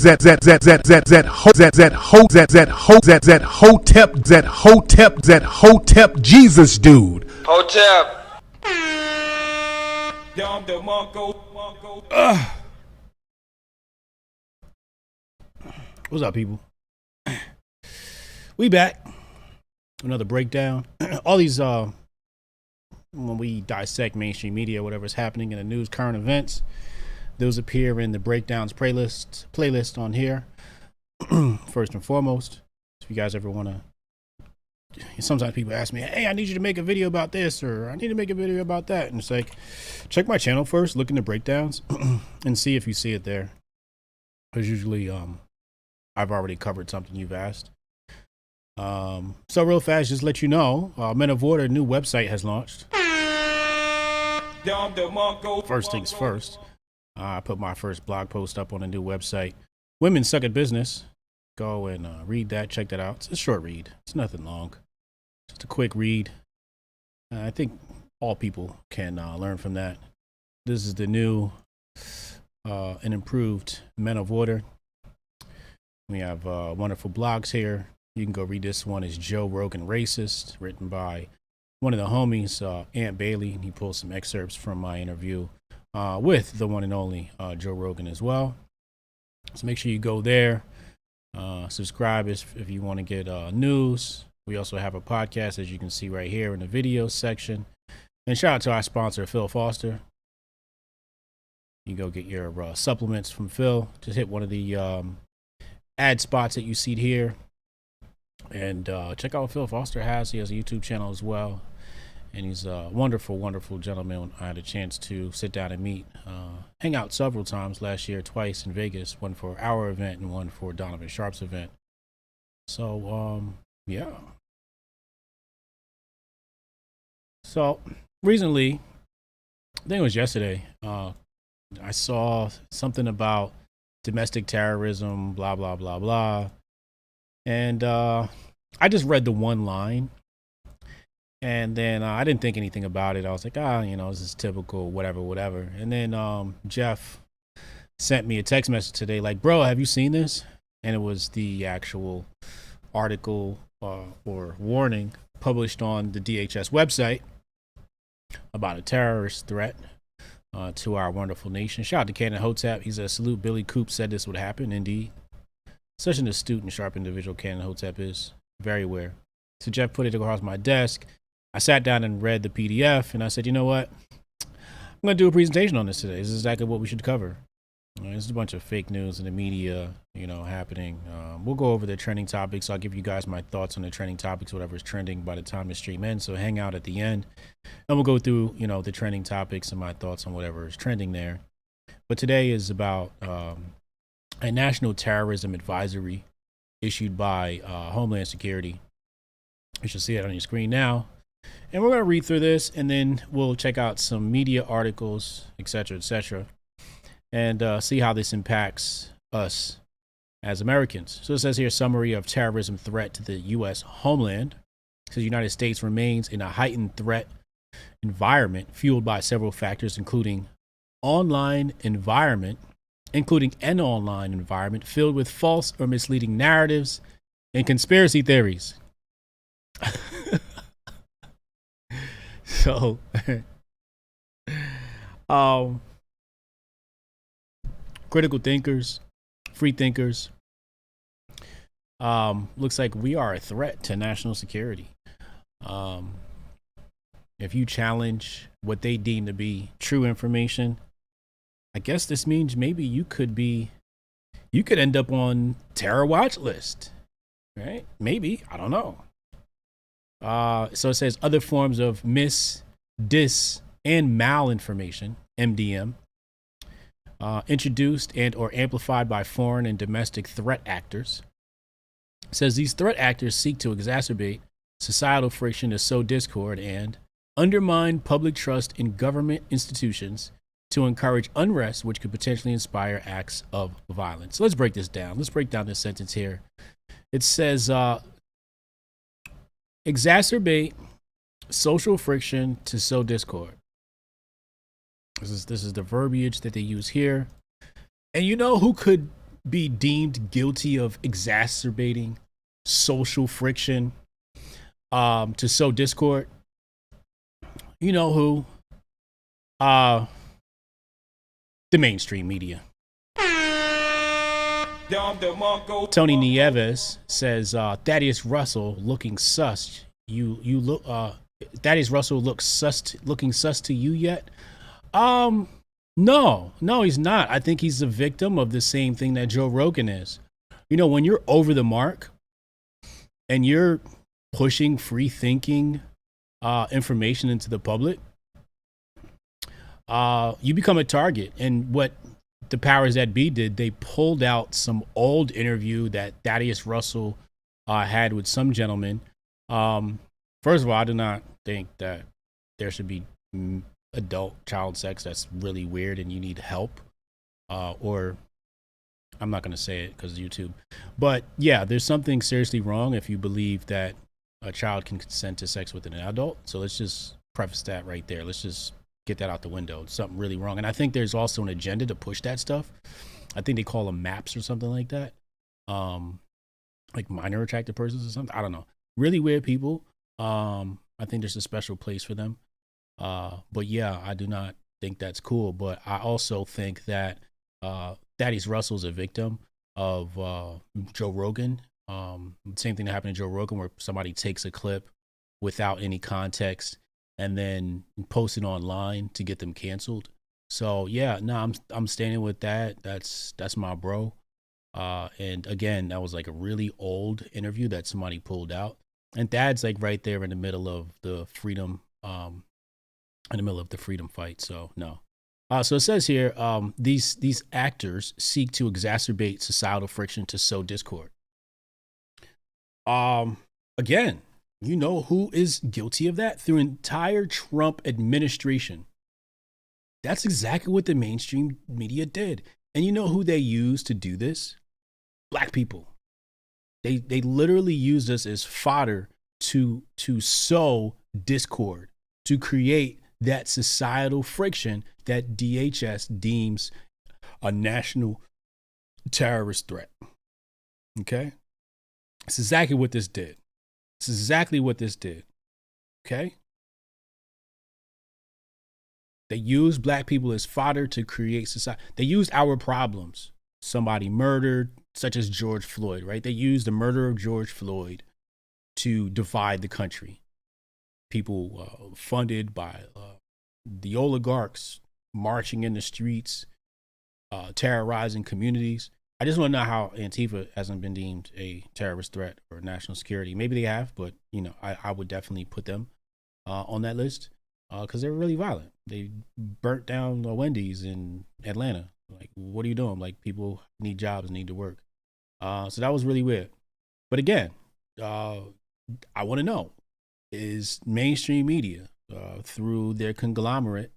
Hotep Jesus dude. Hotep. What's up, people? We back. Another breakdown. All these when we dissect mainstream media, whatever's happening in the news, current events, those appear in the breakdowns playlist on here. First and foremost, if you guys ever want to, sometimes people ask me, hey, I need you to make a video about this, or I need to make a video about that, and it's like, check my channel first, look in the breakdowns and see if you see it there, because usually I've already covered something you've asked. So real fast, just let you know, Motherboard, a new website has launched. First things first, I put my first blog post up on a new website. Women Suck at Business. Go and read that, check that out. It's a short read. It's nothing long. Just a quick read. I think all people can learn from that. This is the new and improved Men of Order. We have wonderful blogs here. You can go read this one. Is Joe Rogan Racist? Written by one of the homies, Aunt Bailey. And he pulls some excerpts from my interview with the one and only Joe Rogan as well. So make sure you go there. Subscribe if you want to get news. We also have a podcast, as you can see right here in the video section. And shout out to our sponsor, Phil Foster. You go get your supplements from Phil. Just hit one of the ad spots that you see here. And check out what Phil Foster has. He has a YouTube channel as well. And he's a wonderful, wonderful gentleman. I had a chance to sit down and meet, hang out several times last year, twice in Vegas, one for our event and one for Donovan Sharp's event. So, yeah. So, recently, I think it was yesterday, I saw something about domestic terrorism, blah, blah, blah, blah. And I just read the one line. And then I didn't think anything about it. I was like, this is typical, whatever. And then Jeff sent me a text message today like, bro, have you seen this? And it was the actual article or warning published on the DHS website about a terrorist threat to our wonderful nation. Shout out to Canon Hotep. He said, salute Billy Coop said this would happen. Indeed. Such an astute and sharp individual Canon Hotep is. Very aware. So Jeff put it across my desk. I sat down and read the PDF, and I said, you know what? I'm going to do a presentation on this today. This is exactly what we should cover. There's a bunch of fake news in the media, happening. We'll go over the trending topics. I'll give you guys my thoughts on the trending topics, whatever is trending by the time the stream ends. So hang out at the end, and we'll go through, the trending topics and my thoughts on whatever is trending there. But today is about a national terrorism advisory issued by Homeland Security. You should see it on your screen now. And we're going to read through this, and then we'll check out some media articles, etc., and see how this impacts us as Americans. So it says here, summary of terrorism threat to the U.S. homeland. It says United States remains in a heightened threat environment fueled by several factors, including an online environment filled with false or misleading narratives and conspiracy theories. So, critical thinkers, free thinkers, looks like we are a threat to national security. If you challenge what they deem to be true information, I guess this means maybe you could end up on terror watch list, right? Maybe, I don't know. So it says other forms of dis, and malinformation, MDM, introduced and or amplified by foreign and domestic threat actors. It says these threat actors seek to exacerbate societal friction to sow discord and undermine public trust in government institutions to encourage unrest, which could potentially inspire acts of violence. So let's break this down. Let's break down this sentence here. It says, exacerbate social friction to sow discord. This is the verbiage that they use here. And you know who could be deemed guilty of exacerbating social friction to sow discord? You know who? The mainstream media. Tony Nieves says Thaddeus Russell looking sus. You look Thaddeus Russell looking sus to you yet? No, he's not. I think he's a victim of the same thing that Joe Rogan is. You know, when you're over the mark and you're pushing free thinking information into the public, you become a target. And what the powers that be did, they pulled out some old interview that Thaddeus Russell had with some gentleman. First of all, I do not think that there should be adult child sex. That's really weird and you need help. Or I'm not going to say it because of YouTube. But yeah, there's something seriously wrong if you believe that a child can consent to sex with an adult. So let's just preface that right there. Let's just get that out the window. It's something really wrong. And I think there's also an agenda to push that stuff. I think they call them MAPs or something like that. Like minor attracted persons or something. I don't know. Really weird people. I think there's a special place for them. But yeah, I do not think that's cool. But I also think that Thaddeus Russell's a victim of Joe Rogan. Same thing that happened to Joe Rogan, where somebody takes a clip without any context and then post it online to get them canceled. So yeah, no, I'm standing with that. That's my bro. And again, that was like a really old interview that somebody pulled out. And Thad's like right there in the middle of the freedom, fight. So no. So it says here, these actors seek to exacerbate societal friction to sow discord. Again, you know who is guilty of that? Through entire Trump administration. That's exactly what the mainstream media did. And you know who they used to do this? Black people. They literally used us as fodder to sow discord, to create that societal friction that DHS deems a national terrorist threat. Okay? It's exactly what this did. Okay? They used black people as fodder to create society. They used our problems. Somebody murdered, such as George Floyd, right? They used the murder of George Floyd to divide the country. People funded by the oligarchs marching in the streets, terrorizing communities. I just want to know how Antifa hasn't been deemed a terrorist threat or national security. Maybe they have, but you know, I would definitely put them on that list because they're really violent. They burnt down Wendy's in Atlanta. Like, what are you doing? Like, people need jobs, need to work. So that was really weird. But again, I want to know, is mainstream media through their conglomerate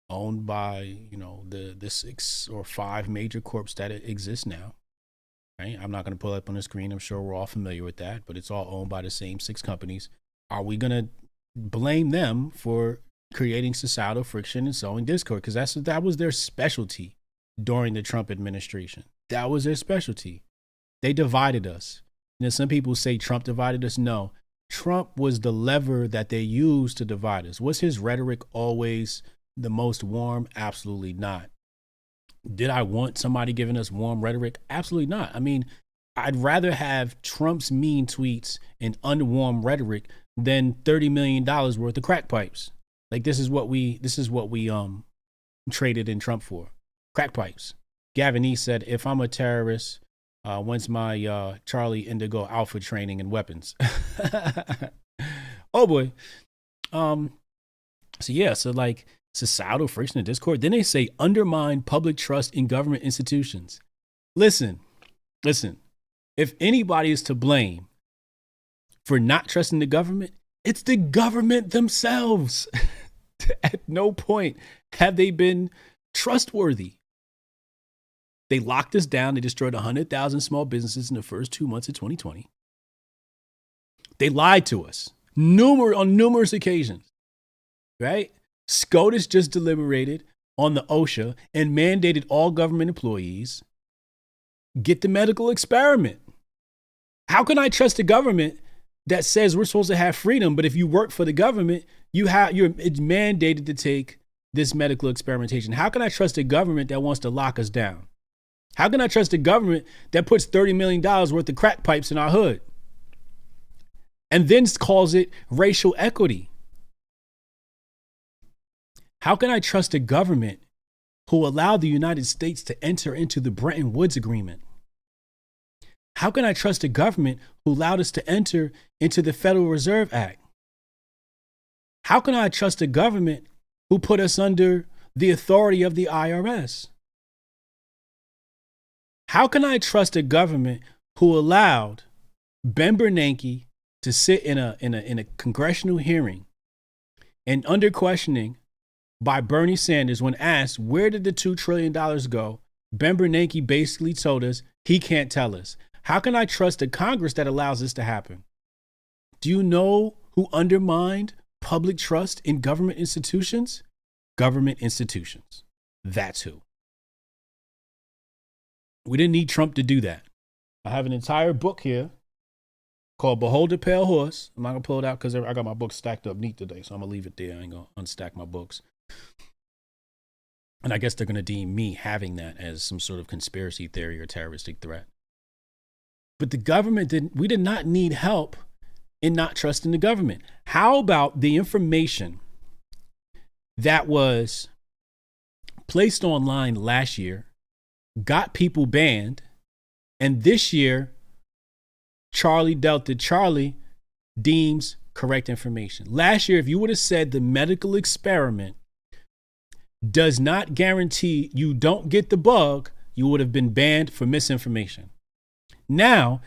owned by, you know, the 6 or 5 major corps that exist now, right? I'm not going to pull it up on the screen. I'm sure we're all familiar with that, but it's all owned by the same 6 companies. Are we going to blame them for creating societal friction and sowing discord? Because that was their specialty during the Trump administration. That was their specialty. They divided us. You know, some people say Trump divided us. No, Trump was the lever that they used to divide us. Was his rhetoric always the most warm? Absolutely not. Did I want somebody giving us warm rhetoric? Absolutely not. I mean, I'd rather have Trump's mean tweets and unwarm rhetoric than $30 million worth of crack pipes. Like, this is what we traded in Trump for. Crack pipes. Gavin E said, if I'm a terrorist, when's my Charlie Indigo Alpha training and weapons? Oh boy. So like societal friction and discord. Then they say undermine public trust in government institutions. Listen. If anybody is to blame for not trusting the government, it's the government themselves. At no point have they been trustworthy. They locked us down. They destroyed 100,000 small businesses in the first 2 months of 2020. They lied to us on numerous occasions, right? SCOTUS just deliberated on the OSHA and mandated all government employees get the medical experiment. How can I trust a government that says we're supposed to have freedom, but if you work for the government, it's mandated to take this medical experimentation? How can I trust a government that wants to lock us down? How can I trust a government that puts $30 million worth of crack pipes in our hood and then calls it racial equity? How can I trust a government who allowed the United States to enter into the Bretton Woods Agreement? How can I trust a government who allowed us to enter into the Federal Reserve Act? How can I trust a government who put us under the authority of the IRS? How can I trust a government who allowed Ben Bernanke to sit in a congressional hearing and under questioning by Bernie Sanders when asked, where did the $2 trillion go? Ben Bernanke basically told us he can't tell us. How can I trust a Congress that allows this to happen? Do you know who undermined public trust in government institutions? Government institutions. That's who. We didn't need Trump to do that. I have an entire book here called Behold the Pale Horse. I'm not going to pull it out because I got my books stacked up neat today, so I'm going to leave it there. I ain't going to unstack my books. And I guess they're going to deem me having that as some sort of conspiracy theory or terroristic threat. But the government we did not need help in not trusting the government. How about the information that was placed online last year, got people banned, and this year, Charlie Delta Charlie deems correct information? Last year, if you would have said the medical experiment does not guarantee you don't get the bug, you would have been banned for misinformation. Now,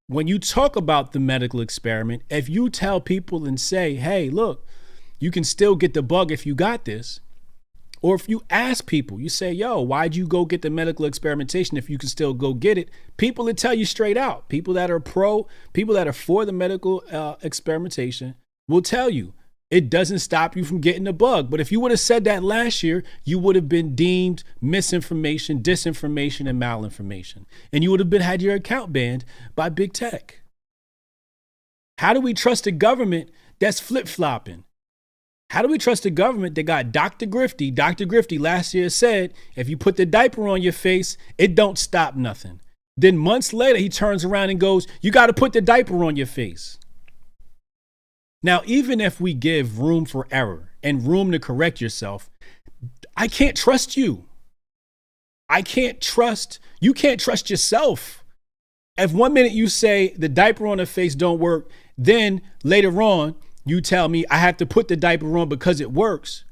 when you talk about the medical experiment, if you tell people and say, hey, look, you can still get the bug if you got this, or if you ask people, you say, yo, why'd you go get the medical experimentation if you can still go get it? People will tell you straight out. People that are for the medical experimentation will tell you it doesn't stop you from getting the bug. But if you would have said that last year, you would have been deemed misinformation, disinformation, and malinformation. And you would have had your account banned by big tech. How do we trust a government that's flip-flopping? How do we trust a government that got Dr. Grifty? Dr. Grifty last year said, if you put the diaper on your face, it don't stop nothing. Then months later, he turns around and goes, you got to put the diaper on your face. Now, even if we give room for error and room to correct yourself, I can't trust you. You can't trust yourself. If 1 minute you say the diaper on the face don't work, then later on you tell me I have to put the diaper on because it works,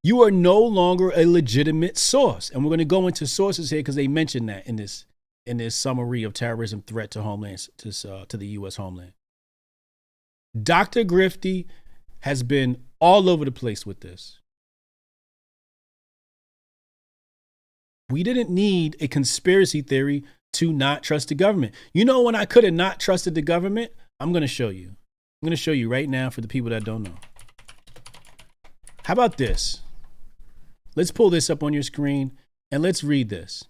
you are no longer a legitimate source. And we're going to go into sources here because they mentioned that in this summary of terrorism threat to the U.S. homeland. Dr. Grifty has been all over the place with this. We didn't need a conspiracy theory to not trust the government. You know when I could have not trusted the government? I'm going to show you. I'm going to show you right now for the people that don't know. How about this? Let's pull this up on your screen and let's read this.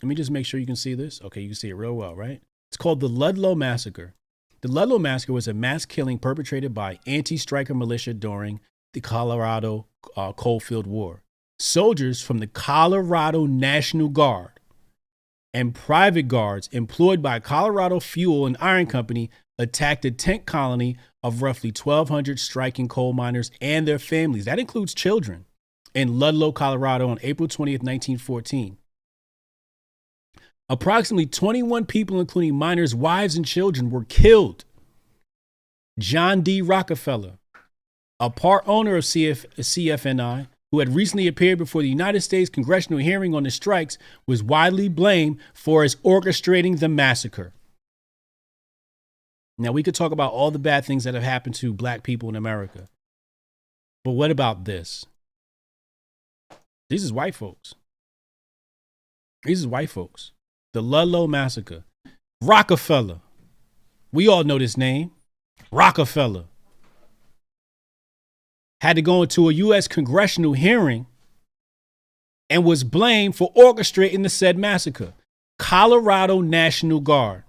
Let me just make sure you can see this. Okay, you can see it real well, right? It's called the Ludlow Massacre. The Ludlow Massacre was a mass killing perpetrated by anti-striker militia during the Colorado Coalfield War. Soldiers from the Colorado National Guard and private guards employed by Colorado Fuel and Iron Company attacked a tent colony of roughly 1,200 striking coal miners and their families. That includes children in Ludlow, Colorado on April 20th, 1914. Approximately 21 people, including miners, wives, and children, were killed. John D. Rockefeller, a part owner of CFNI, who had recently appeared before the United States congressional hearing on the strikes, was widely blamed for his orchestrating the massacre. Now, we could talk about all the bad things that have happened to black people in America. But what about this? These is white folks. These is white folks. The Ludlow Massacre. Rockefeller. We all know this name. Rockefeller. had to go into a U.S. congressional hearing and was blamed for orchestrating the said massacre. Colorado National Guard.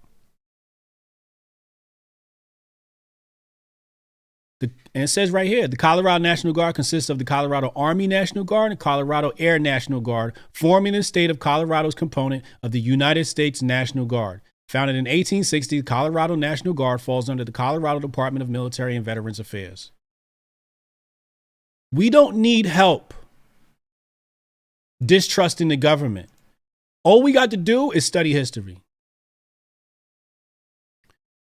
And it says right here, the Colorado National Guard consists of the Colorado Army National Guard and Colorado Air National Guard, forming the state of Colorado's component of the United States National Guard. Founded in 1860, the Colorado National Guard falls under the Colorado Department of Military and Veterans Affairs. We don't need help distrusting the government. All we got to do is study history.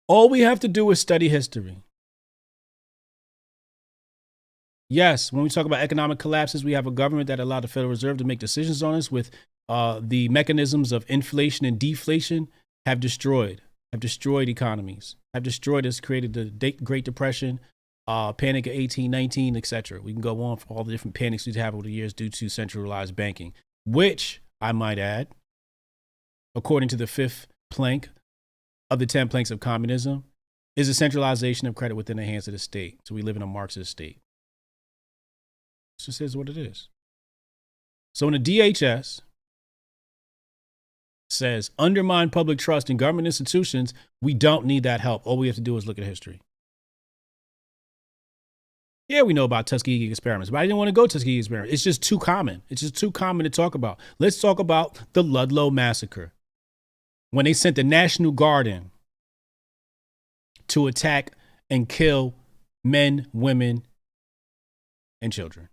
All we have to do is study history. Yes, when we talk about economic collapses, we have a government that allowed the Federal Reserve to make decisions on us with the mechanisms of inflation and deflation have destroyed economies, have destroyed us, created the Great Depression, Panic of 1819, etc. We can go on for all the different panics we've had over the years due to centralized banking, which I might add, according to the fifth plank of the 10 planks of communism, is a centralization of credit within the hands of the state. So we live in a Marxist state. It just is what it is. So when the DHS says undermine public trust in government institutions, we don't need that help. All we have to do is look at history. Yeah, we know about Tuskegee experiments, but I didn't want to go Tuskegee experiments. It's just too common. It's just too common to talk about. Let's talk about the Ludlow Massacre. When they sent the National Guard in to attack and kill men, women, and children.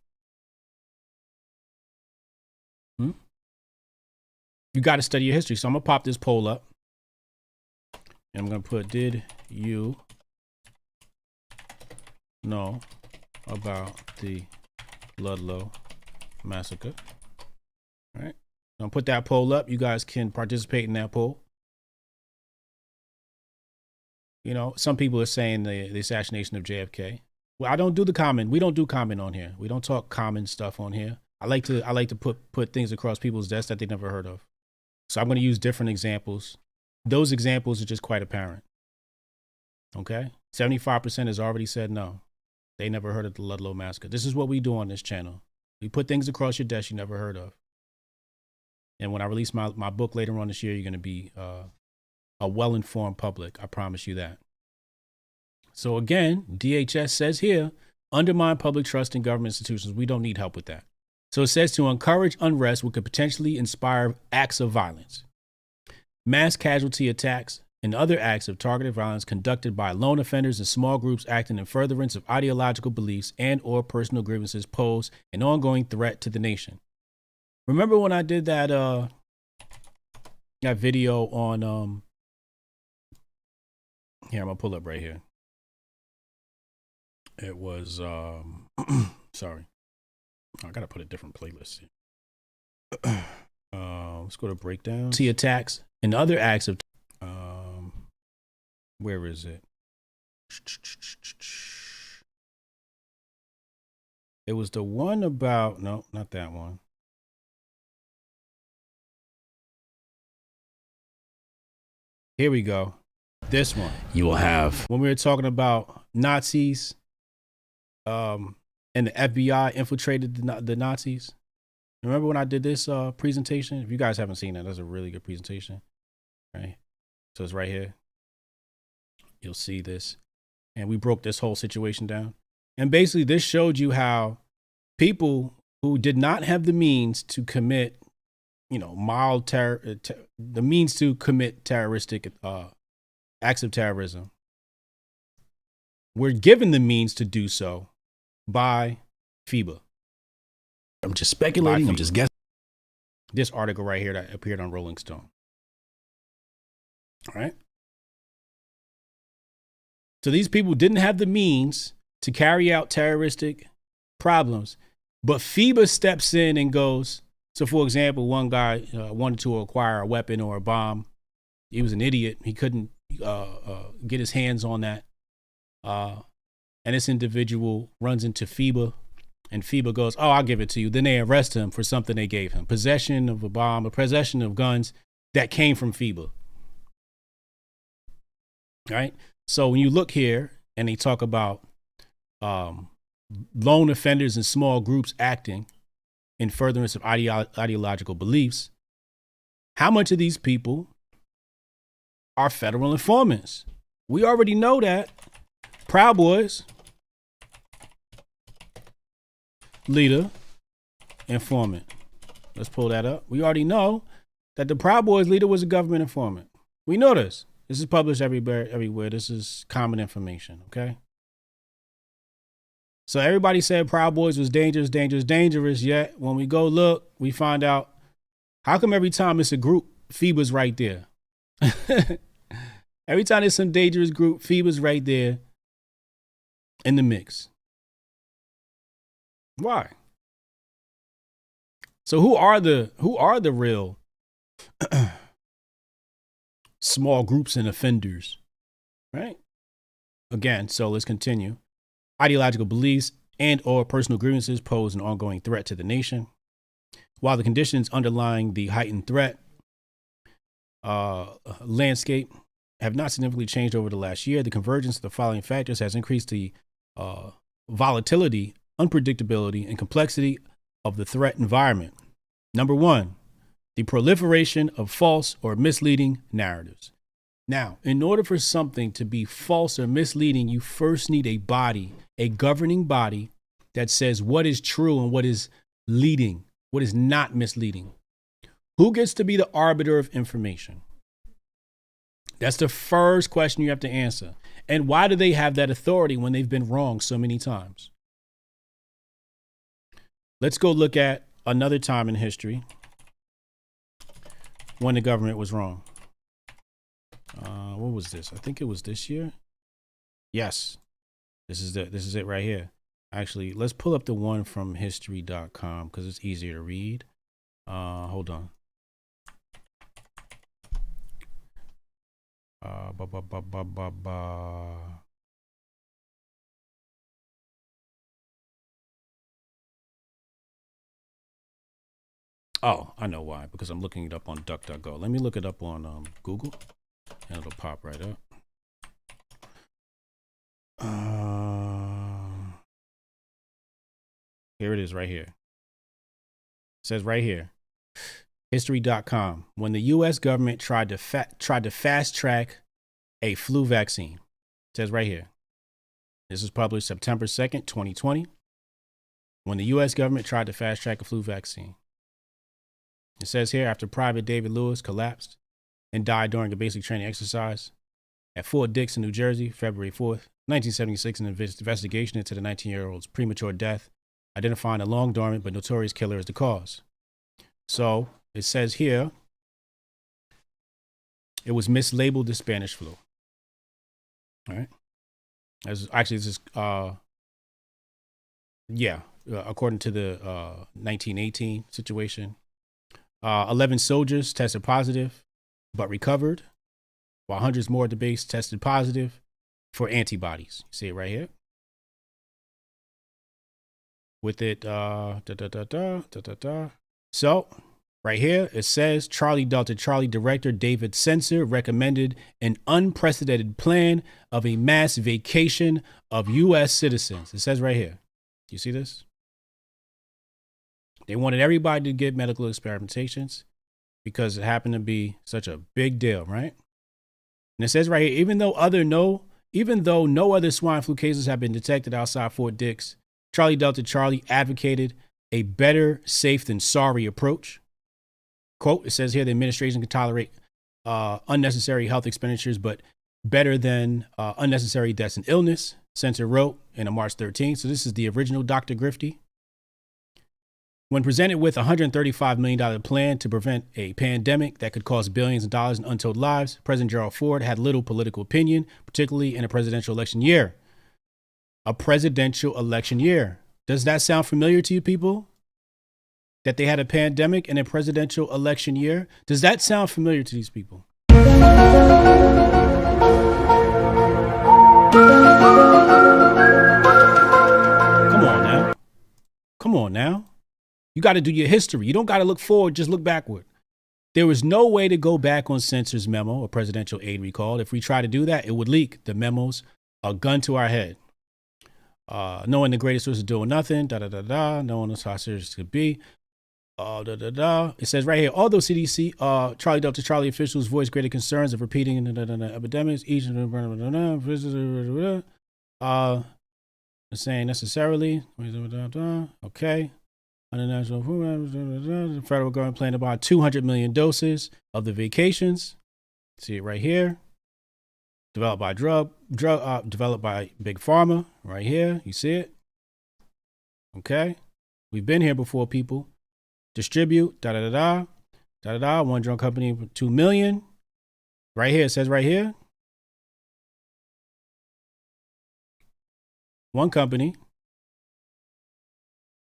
You got to study your history. So I'm going to pop this poll up. And I'm going to put, did you know about the Ludlow Massacre? All right. I'm going to put that poll up. You guys can participate in that poll. You know, some people are saying the assassination of JFK. Well, I don't do the comment. We don't do comment on here. We don't talk common stuff on here. I like to put things across people's desks that they never heard of. So I'm going to use different examples. Those examples are just quite apparent. Okay? 75% has already said no. They never heard of the Ludlow Massacre. This is what we do on this channel. We put things across your desk you never heard of. And when I release my book later on this year, you're going to be a well-informed public. I promise you that. So again, DHS says here, undermine public trust in government institutions. We don't need help with that. So it says to encourage unrest, which could potentially inspire acts of violence, mass casualty attacks, and other acts of targeted violence conducted by lone offenders and small groups acting in furtherance of ideological beliefs and or personal grievances pose an ongoing threat to the nation. Remember when I did that video on here, I'm gonna pull up right here. It was sorry. I gotta put a different playlist here. Let's go to breakdown. See attacks and other acts of where is it? It was the one about, no, not that one. Here we go. This one. You will have when we were talking about Nazis, and the FBI infiltrated the Nazis. Remember when I did this presentation? If you guys haven't seen that, that's a really good presentation. Right? So it's right here. You'll see this. And we broke this whole situation down. And basically this showed you how people who did not have the means to commit, mild terror, the means to commit terroristic acts of terrorism, were given the means to do so by FIBA. I'm just speculating. I'm just guessing. This article right here that appeared on Rolling Stone. All right. So these people didn't have the means to carry out terroristic problems, but FIBA steps in and goes. So, for example, one guy wanted to acquire a weapon or a bomb. He was an idiot. He couldn't get his hands on that. And this individual runs into FIBA, and FIBA goes, "Oh, I'll give it to you." Then they arrest him for something they gave him: possession of a bomb, or possession of guns that came from FIBA. All right. So when you look here and they talk about lone offenders and small groups acting in furtherance of ideological beliefs, how much of these people are federal informants? We already know that. Proud Boys leader, informant. Let's pull that up. We already know that the Proud Boys leader was a government informant. We know this. This is published everywhere. This is common information, okay? So everybody said Proud Boys was dangerous, yet when we go look, we find out, how come every time it's a group, FEBA's right there? Every time there's some dangerous group, FEBA's right there in the mix. Why? So who are the real small groups and offenders, right? Again, so let's continue. Ideological beliefs and or personal grievances pose an ongoing threat to the nation. While the conditions underlying the heightened threat landscape have not significantly changed over the last year, the convergence of the following factors has increased the volatility, unpredictability, and complexity of the threat environment. Number one, the proliferation of false or misleading narratives. Now, in order for something to be false or misleading, you first need a body, a governing body that says what is true and what is leading, what is not misleading. Who gets to be the arbiter of information? That's the first question you have to answer. And why do they have that authority when they've been wrong so many times? Let's go look at another time in history when the government was wrong. What was this? I think it was this year. Yes, this is it right here. Actually, let's pull up the one from history.com because it's easier to read. Hold on. Oh, I know why, because I'm looking it up on DuckDuckGo. Let me look it up on Google, and it'll pop right up. Here it is right here. It says right here, history.com, when the U.S. government tried to fast track a flu vaccine. It says right here. This is published September 2nd, 2020. When the U.S. government tried to fast track a flu vaccine. It says here, after Private David Lewis collapsed and died during a basic training exercise at Fort Dix in New Jersey, February 4th, 1976, an investigation into the 19-year-old's premature death, identifying a long dormant but notorious killer as the cause. So it says here, it was mislabeled the Spanish flu. All right. Actually, this is, according to the 1918 situation. 11 soldiers tested positive, but recovered, while hundreds more at the base tested positive for antibodies. You see it right here. With it, So, right here, it says Charlie Delta Charlie Director David Sensor recommended an unprecedented plan of a mass vacation of U.S. citizens. It says right here. You see this? They wanted everybody to get medical experimentations because it happened to be such a big deal, right? And it says right here, even though no other swine flu cases have been detected outside Fort Dix, Charlie Delta Charlie advocated a better safe than sorry approach. Quote, it says here, the administration can tolerate unnecessary health expenditures, but better than unnecessary deaths and illness, Sensor wrote in a March 13th. So this is the original Dr. Grifty. When presented with a $135 million plan to prevent a pandemic that could cost billions of dollars in untold lives, President Gerald Ford had little political opinion, particularly in a presidential election year. A presidential election year. Does that sound familiar to you people? That they had a pandemic in a presidential election year? Does that sound familiar to these people? Come on now. Come on now. You got to do your history. You don't got to look forward, just look backward. There was no way to go back on Sensor's memo or presidential aid recall. If we try to do that, it would leak. The memo's a gun to our head. Knowing the greatest source is doing nothing. Knowing how serious it could be. It says right here, although CDC, Charlie Delta Charlie officials voiced greater concerns of repeating epidemics, each saying necessarily, okay. The federal government planned about 200 million doses of the vacations. See it right here. Developed by developed by Big Pharma, right here. You see it? Okay. We've been here before, people. Distribute, one drug company, 2 million. Right here, it says right here. One company,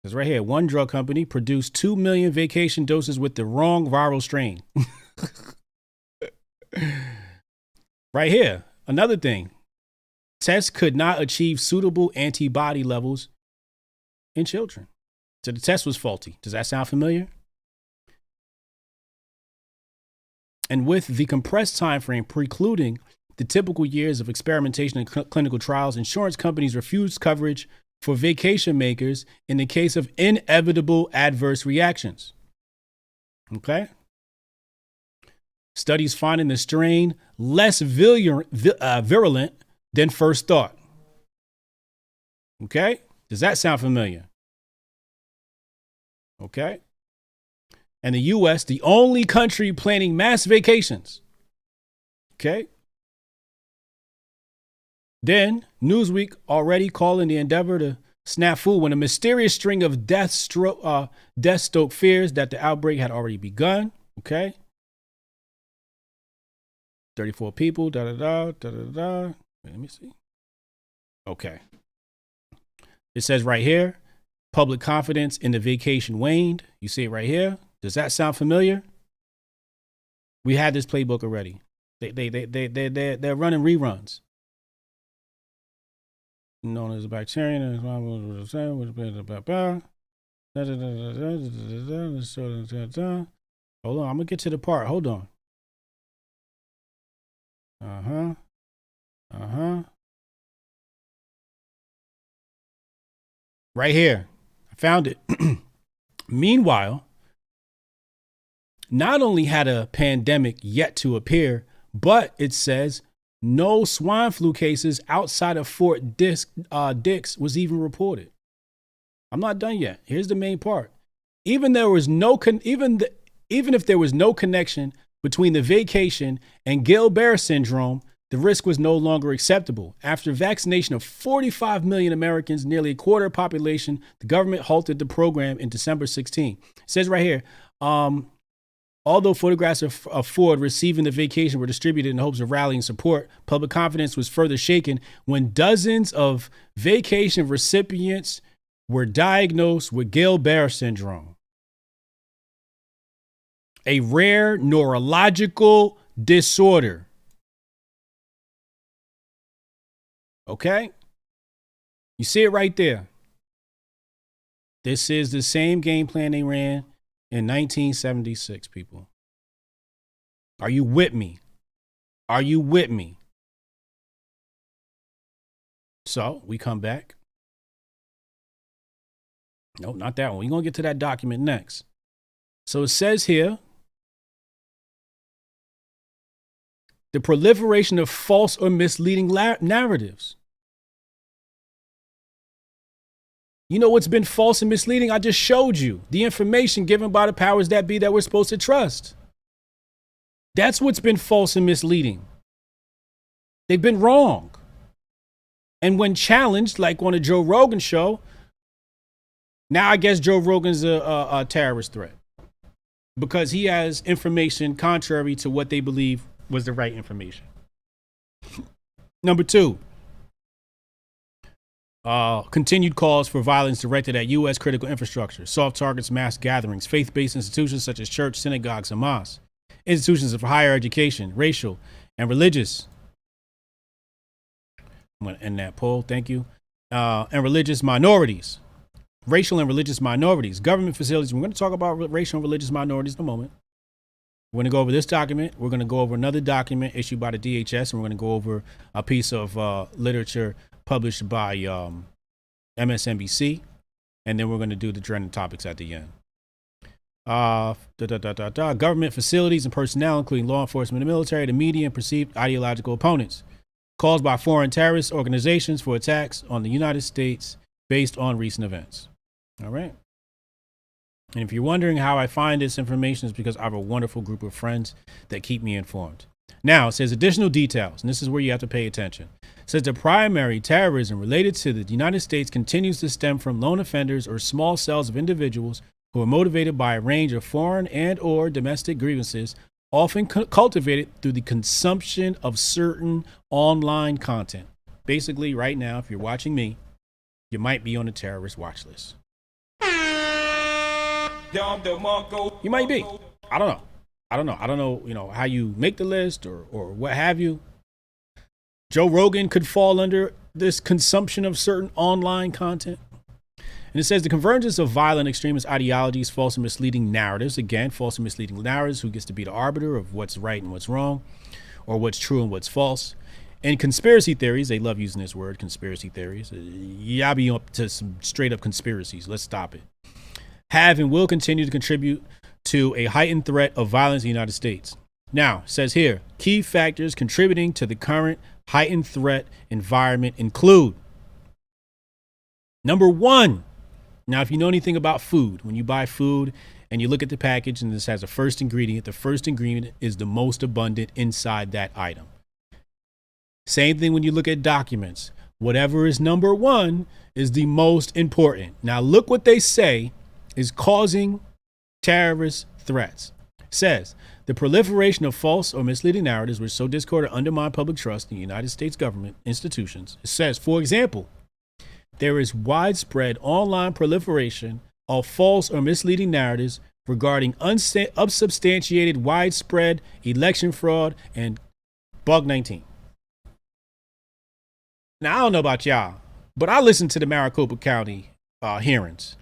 says right here, one drug company produced 2 million vacation doses with the wrong viral strain. Right here, another thing. Tests could not achieve suitable antibody levels in children. So the test was faulty. Does that sound familiar? And with the compressed time frame precluding the typical years of experimentation and clinical trials, insurance companies refused coverage for vacation makers in the case of inevitable adverse reactions. Okay? Studies finding the strain less virulent than first thought. Okay? Does that sound familiar? Okay. And the U.S., the only country planning mass vacations. Okay. Then Newsweek already calling the endeavor to snafu when a mysterious string of death stoked fears that the outbreak had already begun. Okay. 34 people. Let me see. Okay. It says right here. Public confidence in the vacation waned. You see it right here. Does that sound familiar? We had this playbook already. They're running reruns. Known as a bacterium. Hold on, I'm gonna get to the part. Hold on. Right here. Found it. Meanwhile, not only had a pandemic yet to appear, but it says no swine flu cases outside of Fort Dix was even reported. I'm not done yet. Here's the main part. Even if there was no connection between the vacation and Gilbert syndrome, the risk was no longer acceptable. After vaccination of 45 million Americans, nearly a quarter of the population, the government halted the program in December 16. It says right here, although photographs of Ford receiving the vacation were distributed in hopes of rallying support, public confidence was further shaken when dozens of vacation recipients were diagnosed with Gilbert syndrome, a rare neurological disorder. Okay? You see it right there. This is the same game plan they ran in 1976, people. Are you with me? Are you with me? So we come back. No, not that one. We're going to get to that document next. So it says here, the proliferation of false or misleading narratives. You know what's been false and misleading? I just showed you the information given by the powers that be that we're supposed to trust. That's what's been false and misleading. They've been wrong. And when challenged, like on a Joe Rogan show, now I guess Joe Rogan's a terrorist threat because he has information contrary to what they believe was the right information. Number two, continued calls for violence directed at U.S. critical infrastructure, soft targets, mass gatherings, faith-based institutions such as church, synagogues, and mosques, institutions of higher education, racial and religious. I'm going to end that poll. Thank you. And religious minorities, racial and religious minorities, government facilities. We're going to talk about racial and religious minorities in a moment. We're going to go over this document. We're going to go over another document issued by the DHS, and we're going to go over a piece of literature published by MSNBC, and then we're going to do the trending topics at the end. Government facilities and personnel, including law enforcement and military, the media, and perceived ideological opponents. Calls by foreign terrorist organizations for attacks on the United States based on recent events. All right. And if you're wondering how I find this information, it's because I have a wonderful group of friends that keep me informed. Now, it says additional details, and this is where you have to pay attention. It says the primary terrorism related to the United States continues to stem from lone offenders or small cells of individuals who are motivated by a range of foreign and or domestic grievances, often cultivated through the consumption of certain online content. Basically, right now, if you're watching me, you might be on a terrorist watch list. You might be. I don't know. I don't know, how you make the list or what have you. Joe Rogan could fall under this consumption of certain online content. And it says the convergence of violent extremist ideologies, false and misleading narratives. Again, false and misleading narratives. Who gets to be the arbiter of what's right and what's wrong, or what's true and what's false. And conspiracy theories. They love using this word, conspiracy theories. Y'all be up to some straight up conspiracies. Let's stop it. Have and will continue to contribute to a heightened threat of violence in the United States. Now, it says here, key factors contributing to the current heightened threat environment include: number one, now if you know anything about food, when you buy food and you look at the package and this has a first ingredient, the first ingredient is the most abundant inside that item. Same thing when you look at documents. Whatever is number one is the most important. Now look what they say is causing terrorist threats. It says the proliferation of false or misleading narratives which sow discord or undermine public trust in the United States government institutions. It says, for example, there is widespread online proliferation of false or misleading narratives regarding unsubstantiated widespread election fraud and bug 19. Now, I don't know about y'all, but I listened to the Maricopa County hearings.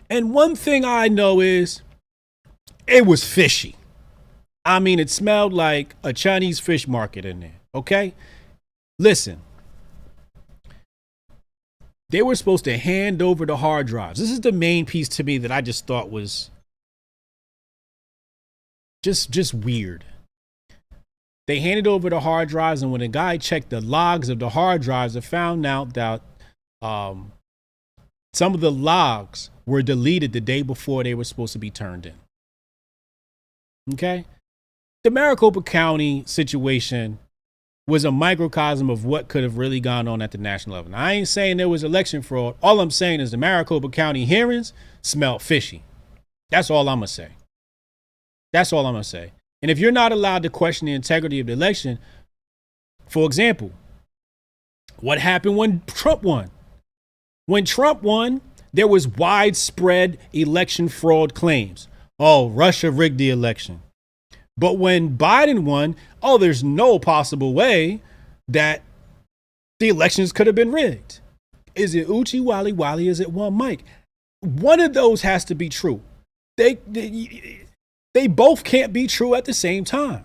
And one thing I know is it was fishy. I mean, it smelled like a Chinese fish market in there. Okay. Listen, they were supposed to hand over the hard drives. This is the main piece to me that I just thought was just weird. They handed over the hard drives, and when a guy checked the logs of the hard drives, it found out that some of the logs were deleted the day before they were supposed to be turned in. Okay? The Maricopa County situation was a microcosm of what could have really gone on at the national level. Now, I ain't saying there was election fraud. All I'm saying is the Maricopa County hearings smelled fishy. That's all I'm going to say. That's all I'm going to say. And if you're not allowed to question the integrity of the election, for example, what happened when Trump won? When Trump won, there was widespread election fraud claims. Oh, Russia rigged the election. But when Biden won, oh, there's no possible way that the elections could have been rigged. Is it Uchi Wally Wally? Is it one Mike? One of those has to be true. They both can't be true at the same time.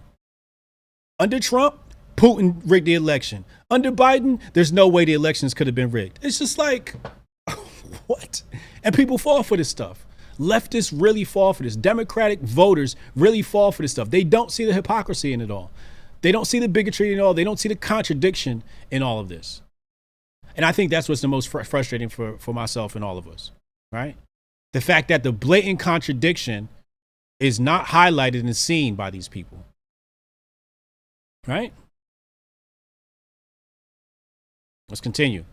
Under Trump, Putin rigged the election. Under Biden, there's no way the elections could have been rigged. It's just like, what? And people fall for this stuff. Leftists really fall for this. Democratic voters really fall for this stuff. They don't see the hypocrisy in it all. They don't see the bigotry in it all. They don't see the contradiction in all of this. And I think that's what's the most frustrating for myself and all of us, right? The fact that the blatant contradiction is not highlighted and seen by these people, right? Let's continue.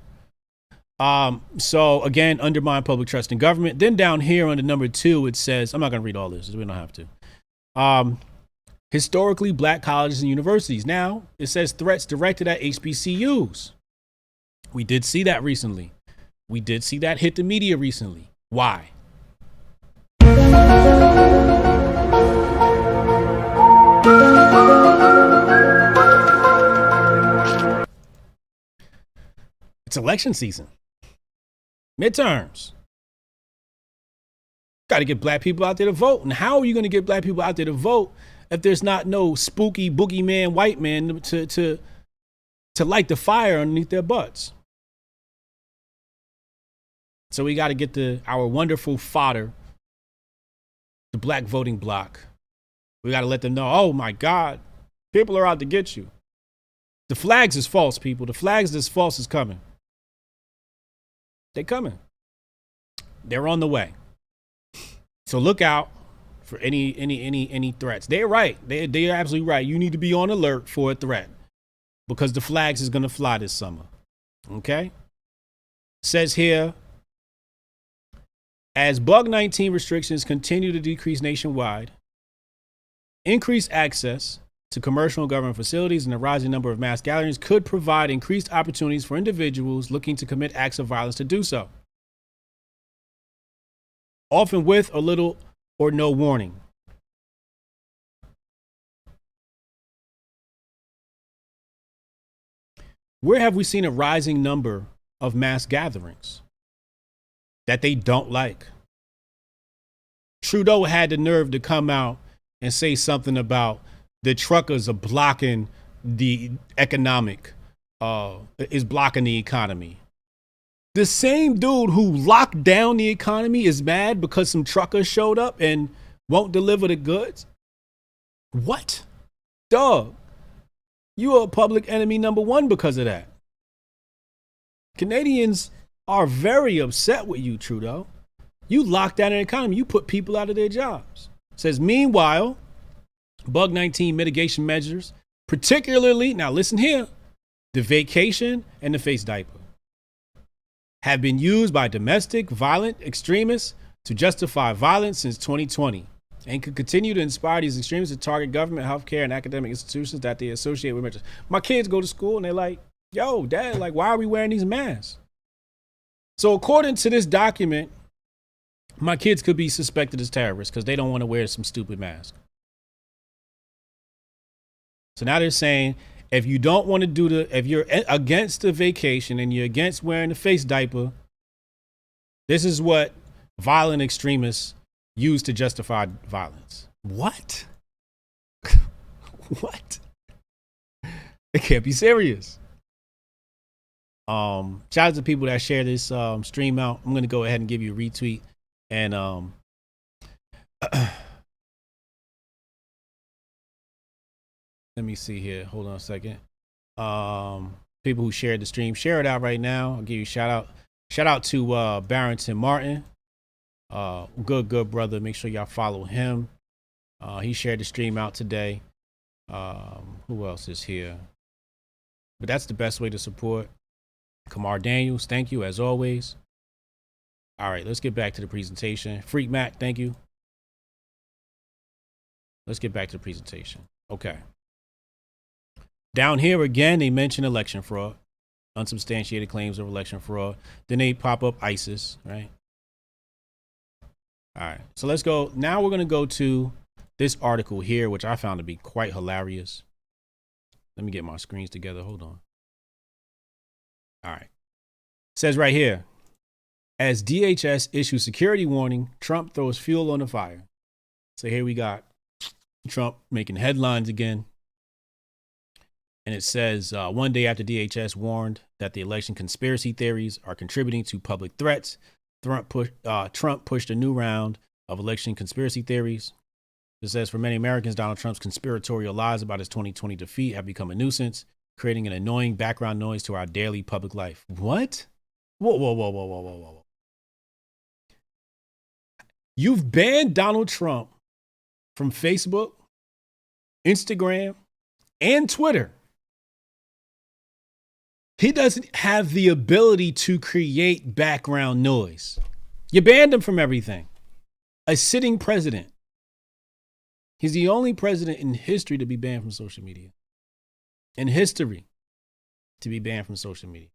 So again, undermine public trust in government. Then down here under number 2, it says, I'm not going to read all this. We don't have to. Historically black colleges and universities. Now it says threats directed at HBCUs. We did see that recently. We did see that hit the media recently. Why? It's election season. Midterms. Got to get black people out there to vote. And how are you going to get black people out there to vote if there's not no spooky boogeyman white man to light the fire underneath their butts? So we got to get our wonderful fodder, the black voting bloc. We got to let them know, oh my God, people are out to get you. The flags is false, people. The flags that's false is coming. They coming. They're on the way. So look out for any threats. They're right. They're absolutely right. You need to be on alert for a threat because the flags is going to fly this summer. Okay? Says here, as bug 19 restrictions continue to decrease nationwide, increased access to commercial and government facilities and the rising number of mass gatherings could provide increased opportunities for individuals looking to commit acts of violence to do so, often with a little or no warning. Where have we seen a rising number of mass gatherings that they don't like? Trudeau had the nerve to come out and say something about the truckers are blocking the is blocking the economy. The same dude who locked down the economy is mad because some truckers showed up and won't deliver the goods? What? Dog, you are public enemy number one because of that. Canadians are very upset with you, Trudeau. You locked down an economy. You put people out of their jobs. It says, meanwhile, bug 19 mitigation measures, particularly, now listen here, the vacation and the face diaper, have been used by domestic violent extremists to justify violence since 2020 and could continue to inspire these extremists to target government, healthcare, and academic institutions that they associate with mental. My kids go to school and they're like, yo, Dad, like, why are we wearing these masks? So according to this document, my kids could be suspected as terrorists because they don't want to wear some stupid mask. So now they're saying, if you don't want to if you're against the vacation and you're against wearing the face diaper, this is what violent extremists use to justify violence. What? What? It can't be serious. Shout out to people that share this stream out. I'm going to go ahead and give you a retweet. And let me see here. Hold on a second. People who shared the stream, share it out right now. I'll give you a shout out. Shout out to Barrington Martin. Good brother. Make sure y'all follow him. He shared the stream out today. Who else is here? But that's the best way to support. Kamar Daniels, thank you as always. All right, let's get back to the presentation. Freak Mac, thank you. Let's get back to the presentation. Okay. Down here again, they mention election fraud, unsubstantiated claims of election fraud. Then they pop up ISIS, right? All right, so let's go. Now we're going to go to this article here, which I found to be quite hilarious. Let me get my screens together. Hold on. All right. It says right here, as DHS issues security warning, Trump throws fuel on the fire. So here we got Trump making headlines again. And it says, one day after DHS warned that the election conspiracy theories are contributing to public threats, Trump pushed a new round of election conspiracy theories. It says, for many Americans, Donald Trump's conspiratorial lies about his 2020 defeat have become a nuisance, creating an annoying background noise to our daily public life. What? Whoa. You've banned Donald Trump from Facebook, Instagram, and Twitter. He doesn't have the ability to create background noise. You banned him from everything. A sitting president. He's the only president in history to be banned from social media. In history, to be banned from social media.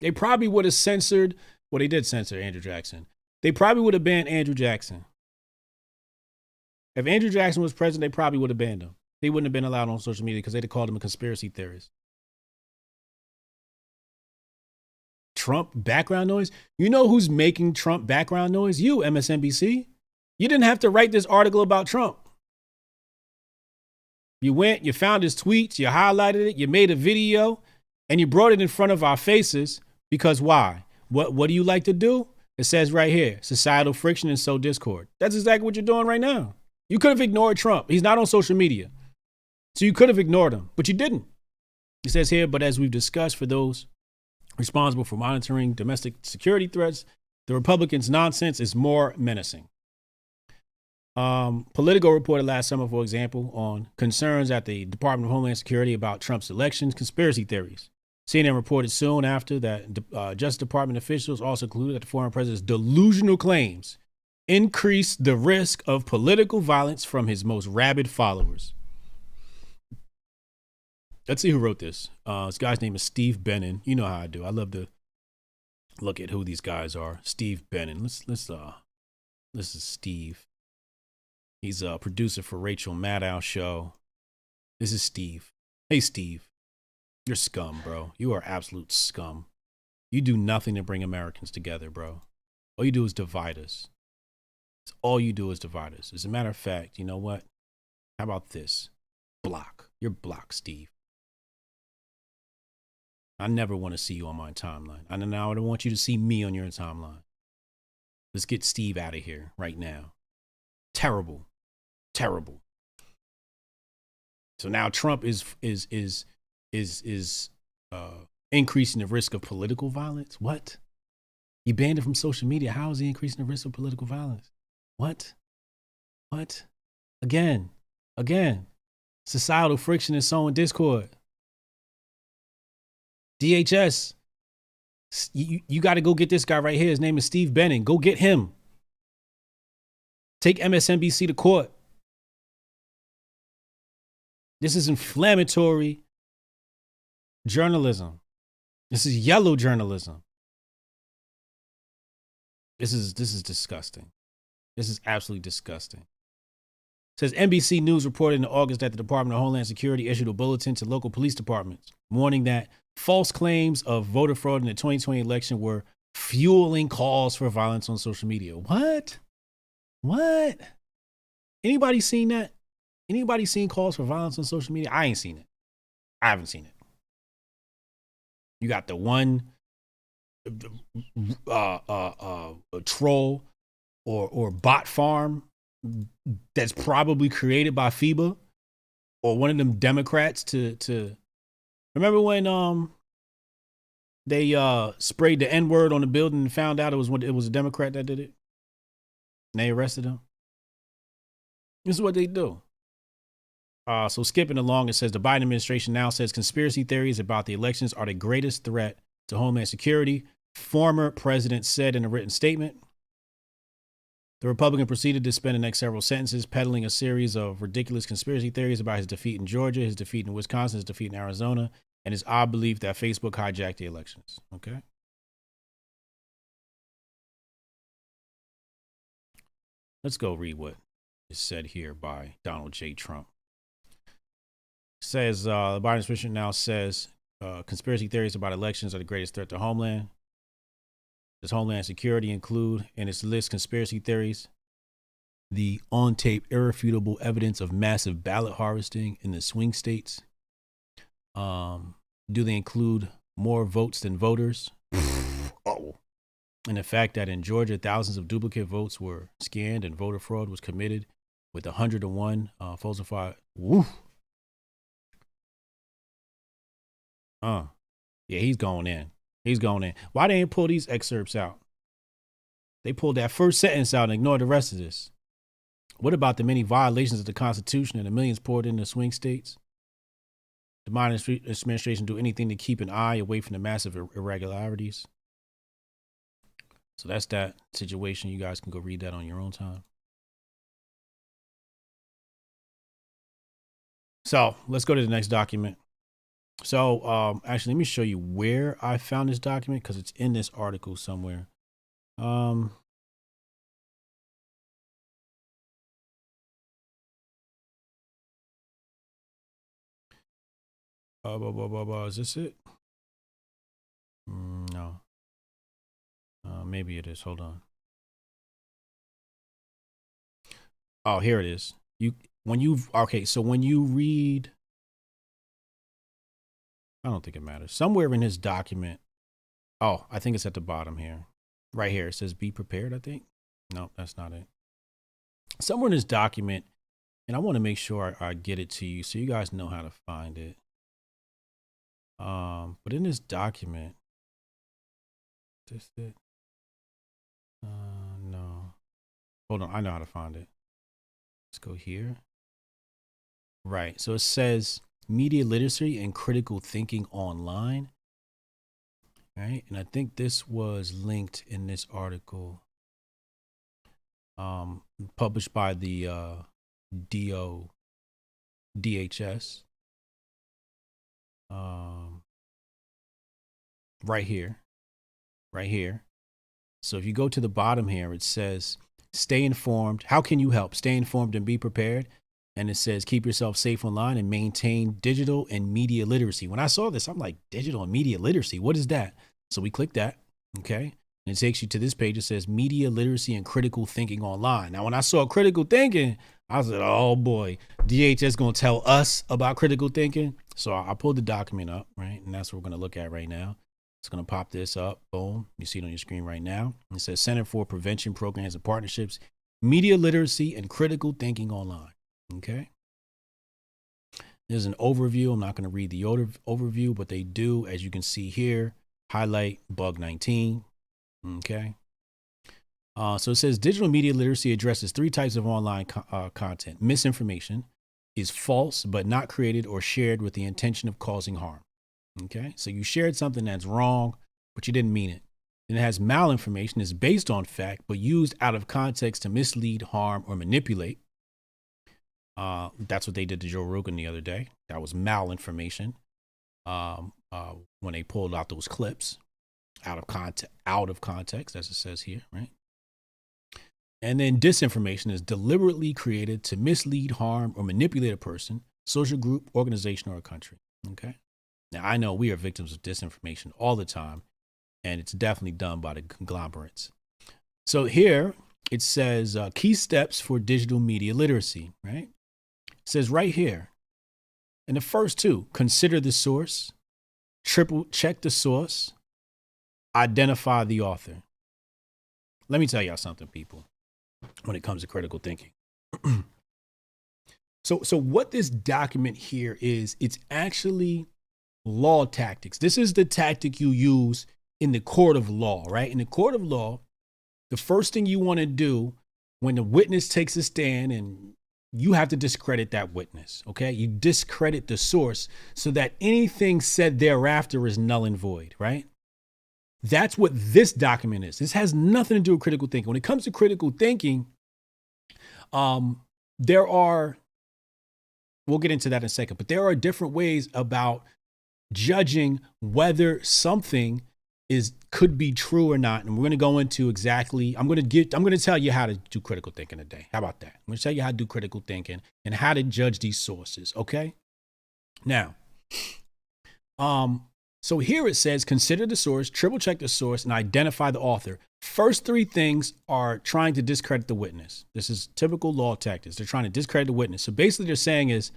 They probably would have censored, well, they did censor Andrew Jackson. They probably would have banned Andrew Jackson. If Andrew Jackson was president, they probably would have banned him. He wouldn't have been allowed on social media because they'd have called him a conspiracy theorist. Trump background noise? You know who's making Trump background noise? You, MSNBC. You didn't have to write this article about Trump. You went, you found his tweets, you highlighted it, you made a video, and you brought it in front of our faces because why? What do you like to do? It says right here, societal friction and sow discord. That's exactly what you're doing right now. You could have ignored Trump. He's not on social media. So you could have ignored him, but you didn't. It says here, but as we've discussed, for those responsible for monitoring domestic security threats, the Republicans' nonsense is more menacing. Politico reported last summer, for example, on concerns at the Department of Homeland Security about Trump's elections conspiracy theories. CNN reported soon after that Justice Department officials also concluded that the former president's delusional claims increased the risk of political violence from his most rabid followers. Let's see who wrote this. This guy's name is Steve Bannon. You know how I do. I love to look at who these guys are. Steve Bannon. This is Steve. He's a producer for Rachel Maddow show. This is Steve. Hey, Steve. You're scum, bro. You are absolute scum. You do nothing to bring Americans together, bro. All you do is divide us. It's all you do is divide us. As a matter of fact, you know what? How about this? Block. You're blocked, Steve. I never want to see you on my timeline. I don't want you to see me on your timeline. Let's get Steve out of here right now. Terrible. Terrible. So now Trump is increasing the risk of political violence. What? You banned it from social media. How is he increasing the risk of political violence? What? Again. Societal friction is sowing discord. DHS. You got to go get this guy right here. His name is Steve Bannon. Go get him. Take MSNBC to court. This is inflammatory journalism. This is yellow journalism. This is disgusting. This is absolutely disgusting. It says NBC News reported in August that the Department of Homeland Security issued a bulletin to local police departments warning that false claims of voter fraud in the 2020 election were fueling calls for violence on social media. What? Anybody seen that? Anybody seen calls for violence on social media? I ain't seen it. I haven't seen it. You got the one troll or bot farm that's probably created by FIBA or one of them Democrats to remember when they sprayed the N-word on the building and found out it was a Democrat that did it? And they arrested him. This is what they do. So skipping along, it says the Biden administration now says conspiracy theories about the elections are the greatest threat to Homeland Security. Former president said in a written statement. The Republican proceeded to spend the next several sentences peddling a series of ridiculous conspiracy theories about his defeat in Georgia, his defeat in Wisconsin, his defeat in Arizona, and his odd belief that Facebook hijacked the elections. Okay. Let's go read what is said here by Donald J. Trump. It says the Biden administration now says conspiracy theories about elections are the greatest threat to Homeland. Does Homeland Security include in its list conspiracy theories the on-tape irrefutable evidence of massive ballot harvesting in the swing states? Do they include more votes than voters? Oh. And the fact that in Georgia, thousands of duplicate votes were scanned and voter fraud was committed with 101 falsified. Woo. Yeah, he's going in. Why they ain't pull these excerpts out? They pulled that first sentence out and ignored the rest of this. What about the many violations of the Constitution and the millions poured into swing states? The Biden administration do anything to keep an eye away from the massive irregularities. So that's that situation. You guys can go read that on your own time. So let's go to the next document. So actually, let me show you where I found this document because it's in this article somewhere. Is this it? No. Maybe it is. Hold on. Oh, here it is. When you read, I don't think it matters. Somewhere in this document, Oh, I think it's at the bottom here. Right here. It says be prepared, I think. No, that's not it. Somewhere in this document, and I want to make sure I get it to you so you guys know how to find it. But in this document, is this it? No. Hold on, I know how to find it. Let's go here. Right. So it says media literacy and critical thinking online. Right. And I think this was linked in this article published by the DHS. Right here. Right here. So if you go to the bottom here, it says stay informed. How can you help? Stay informed and be prepared. And it says keep yourself safe online and maintain digital and media literacy. When I saw this, I'm like, digital and media literacy, what is that? So we click that. Okay. And it takes you to this page. It says media literacy and critical thinking online. Now, when I saw critical thinking, I said, oh boy, DHS going to tell us about critical thinking. So I pulled the document up, right? And that's what we're going to look at right now. It's going to pop this up. Boom. You see it on your screen right now. It says Center for Prevention Programs and Partnerships, Media Literacy and Critical Thinking Online. Okay. There's an overview. I'm not going to read the overview, but they do, as you can see here, highlight bug 19. Okay. So it says digital media literacy addresses 3 types of online content. Misinformation is false, but not created or shared with the intention of causing harm. Okay. So you shared something that's wrong, but you didn't mean it. And it has malinformation is based on fact, but used out of context to mislead, harm, or manipulate. That's what they did to Joe Rogan the other day. That was malinformation. When they pulled out those clips out of context, as it says here, right? And then disinformation is deliberately created to mislead, harm, or manipulate a person, social group, organization, or a country. Okay. Now I know we are victims of disinformation all the time, and it's definitely done by the conglomerates. So here it says key steps for digital media literacy, right? It says right here, in the first 2, consider the source, triple check the source, identify the author. Let me tell y'all something, people, when it comes to critical thinking. So what this document here is, it's actually law tactics. This is the tactic you use in the court of law, right? In the court of law, the first thing you want to do when the witness takes a stand, and you have to discredit that witness, okay? You discredit the source so that anything said thereafter is null and void, right? That's what this document is. This has nothing to do with critical thinking. When it comes to critical thinking, there are, we'll get into that in a second, but there are different ways about judging whether something could be true or not. And we're going to go into exactly, I'm going to tell you how to do critical thinking today. How about that? I'm going to tell you how to do critical thinking and how to judge these sources. Okay. Now, so here it says, consider the source, triple check the source, and identify the author. First 3 things are trying to discredit the witness. This is typical law tactics. They're trying to discredit the witness. So basically they're saying is,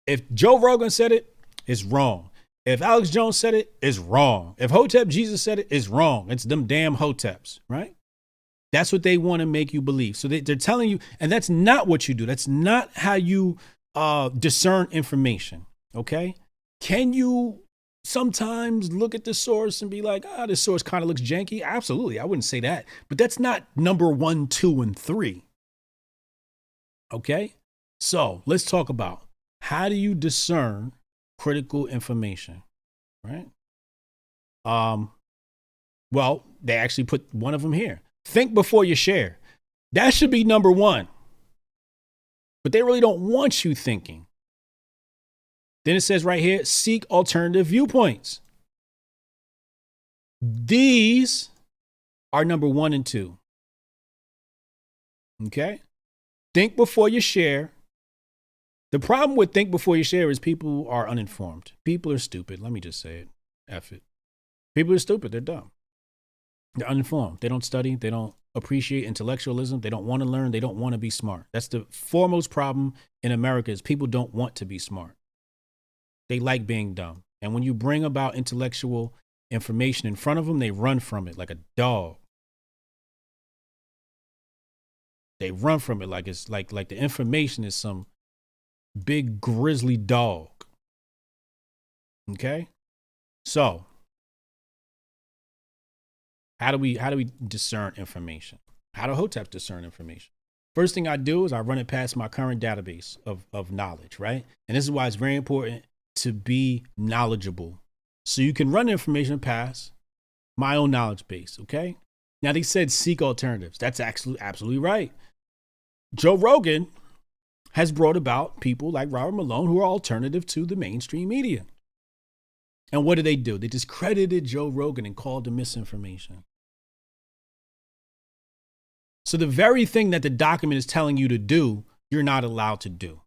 if Joe Rogan said it, it's wrong. If Alex Jones said it, it's wrong. If Hotep Jesus said it, it's wrong. It's them damn Hoteps, right? That's what they want to make you believe. So they're telling you, and that's not what you do. That's not how you discern information, okay? Can you sometimes look at the source and be like, this source kind of looks janky? Absolutely, I wouldn't say that. But that's not number 1, 2, and 3, okay? So let's talk about, how do you discern critical information, right? Well, they actually put one of them here. Think before you share. That should be number 1. But they really don't want you thinking. Then it says right here, seek alternative viewpoints. These are number 1 and 2. Okay? Think before you share. The problem with think before you share is people are uninformed. People are stupid. Let me just say it. F it. People are stupid. They're dumb. They're uninformed. They don't study. They don't appreciate intellectualism. They don't want to learn. They don't want to be smart. That's the foremost problem in America, is people don't want to be smart. They like being dumb. And when you bring about intellectual information in front of them, they run from it like a dog. They run from it like it's like the information is some big grizzly dog. Okay? So, how do we discern information? How do Hotep discern information? First thing I do is I run it past my current database of knowledge, right? And this is why it's very important to be knowledgeable. So you can run information past my own knowledge base, okay? Now they said seek alternatives. That's actually absolutely right. Joe Rogan has brought about people like Robert Malone who are alternative to the mainstream media. And what did they do? They discredited Joe Rogan and called him misinformation. So the very thing that the document is telling you to do, you're not allowed to do.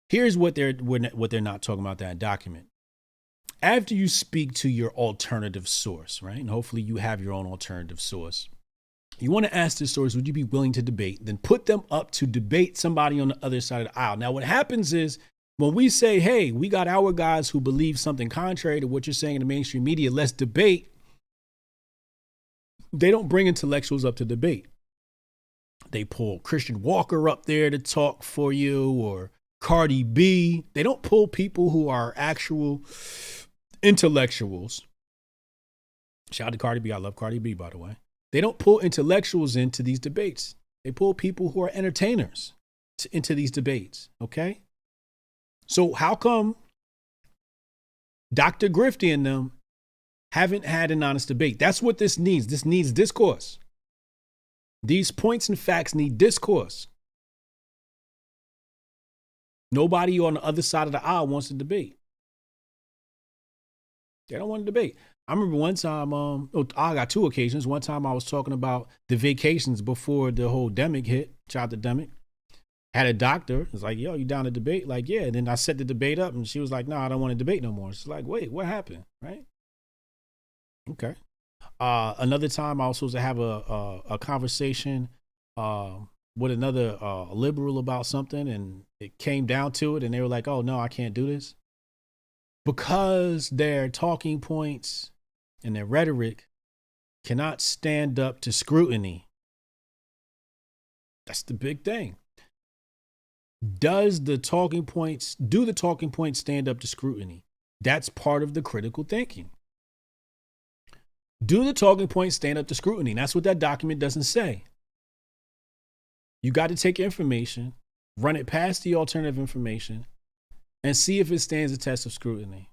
Here's what they're not talking about that document. After you speak to your alternative source, right? And hopefully you have your own alternative source. You want to ask this source, would you be willing to debate? Then put them up to debate somebody on the other side of the aisle. Now, what happens is when we say, hey, we got our guys who believe something contrary to what you're saying in the mainstream media, let's debate. They don't bring intellectuals up to debate. They pull Christian Walker up there to talk for you or Cardi B. They don't pull people who are actual intellectuals. Shout out to Cardi B. I love Cardi B, by the way. They don't pull intellectuals into these debates. They pull people who are entertainers into these debates, okay? So how come Dr. Grifty and them haven't had an honest debate? That's what this needs. This needs discourse. These points and facts need discourse. Nobody on the other side of the aisle wants to debate. They don't want to debate. I remember one time, I got two occasions. One time I was talking about the vacations before the whole demic hit, child demic. Had a doctor, was like, yo, you down to debate? Like, yeah. And then I set the debate up and she was like, no, I don't want to debate no more. She's like, wait, what happened? Right? Okay. Another time I was supposed to have a conversation with another liberal about something, and it came down to it and they were like, oh no, I can't do this. Because their talking points and their rhetoric cannot stand up to scrutiny. That's the big thing. Do the talking points stand up to scrutiny? That's part of the critical thinking. Do the talking points stand up to scrutiny? That's what that document doesn't say. You got to take information, run it past the alternative information, and see if it stands the test of scrutiny.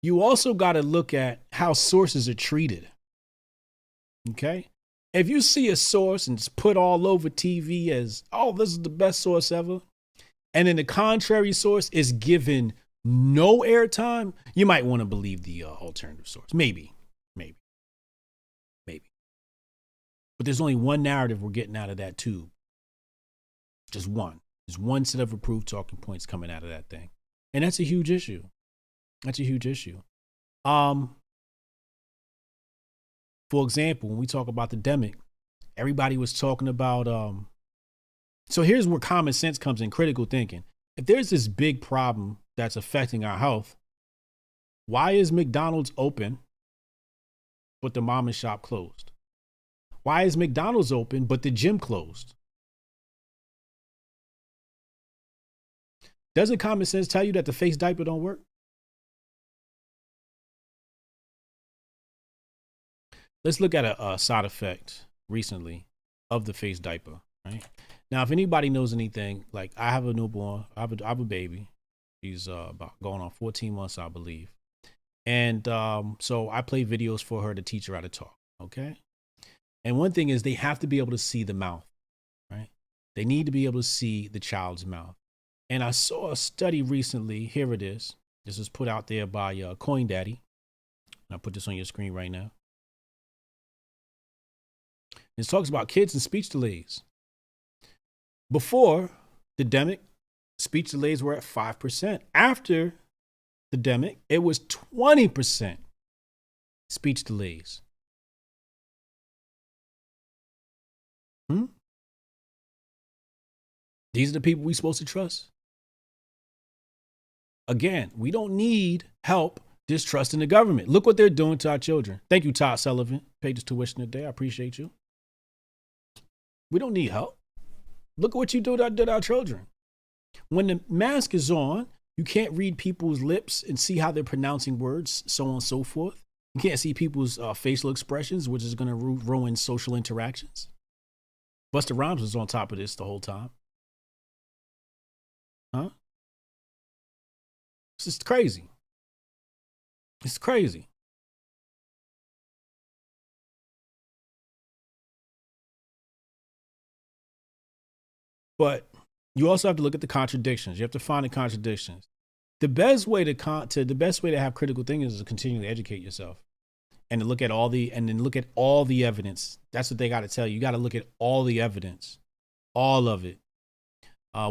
You also got to look at how sources are treated. Okay? If you see a source and it's put all over TV as, oh, this is the best source ever, and then the contrary source is given no airtime, you might want to believe the alternative source. Maybe. But there's only one narrative we're getting out of that tube. Just one. There's one set of approved talking points coming out of that thing. And that's a huge issue. For example, when we talk about the demic, everybody was talking about, so here's where common sense comes in, critical thinking. If there's this big problem that's affecting our health, why is McDonald's open, but the mom and shop closed? Why is McDonald's open, but the gym closed? Doesn't common sense tell you that the face diaper don't work? Let's look at a side effect recently of the face diaper, right? Now, if anybody knows anything, like I have a newborn, I have a baby. She's about going on 14 months, I believe. And so I play videos for her to teach her how to talk, okay? And one thing is they have to be able to see the mouth, right? They need to be able to see the child's mouth. And I saw a study recently. Here it is. This was put out there by CoinDaddy. And I'll put this on your screen right now. It talks about kids and speech delays. Before the demic, speech delays were at 5%. After the demic, it was 20% speech delays. These are the people we're supposed to trust. Again, we don't need help distrusting the government. Look what they're doing to our children. Thank you, Todd Sullivan. Paid his tuition today. I appreciate you. We don't need help. Look at what you do to our children. When the mask is on, you can't read people's lips and see how they're pronouncing words, so on and so forth. You can't see people's facial expressions, which is going to ruin social interactions. Busta Rhymes was on top of this the whole time. Huh? It's just crazy. It's crazy. But you also have to look at the contradictions. You have to find the contradictions. The best way to have critical thinking is to continually educate yourself and to look at all the evidence. That's what they got to tell you. You got to look at all the evidence, all of it.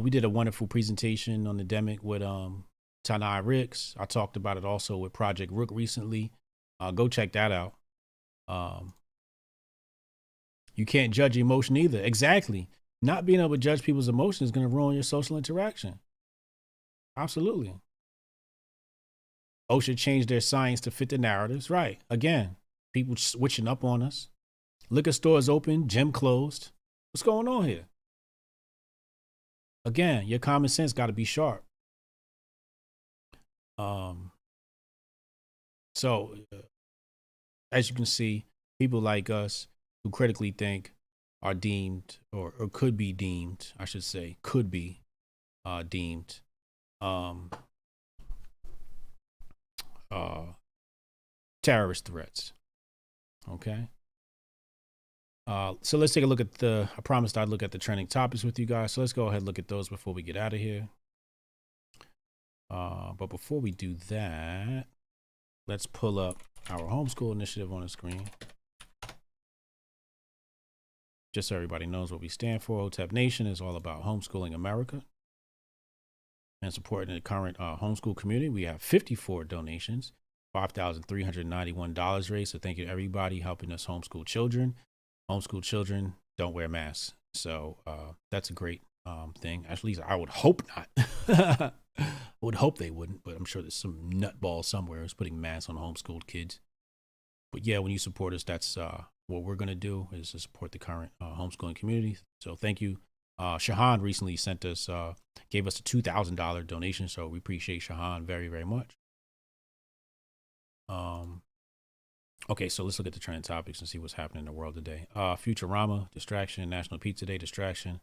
We did a wonderful presentation on the demic with Tanai Ricks. I talked about it also with Project Rook recently. Go check that out. You can't judge emotion either. Exactly. Not being able to judge people's emotions is going to ruin your social interaction. Absolutely. OSHA changed their science to fit the narratives. Right. Again, people switching up on us. Liquor stores open, gym closed. What's going on here? Again, your common sense got to be sharp. So, as you can see, people like us who critically think are deemed or could be deemed, I should say, could be deemed terrorist threats. Okay. So let's take a look at I promised I'd look at the trending topics with you guys. So let's go ahead and look at those before we get out of here. But before we do that, let's pull up our homeschool initiative on the screen. Just so everybody knows what we stand for. Hotep Nation is all about homeschooling America and supporting the current homeschool community. We have 54 donations, $5,391 raised. So thank you to everybody helping us homeschool children. Homeschool children don't wear masks. So that's a great thing. At least I would hope not. I would hope they wouldn't, but I'm sure there's some nutball somewhere who's putting masks on homeschooled kids. But yeah, when you support us, that's what we're going to do is to support the current homeschooling community. So thank you. Shahan recently gave us a $2,000 donation. So we appreciate Shahan very, very much. Okay, so let's look at the trending topics and see what's happening in the world today. Futurama, distraction. National Pizza Day, distraction.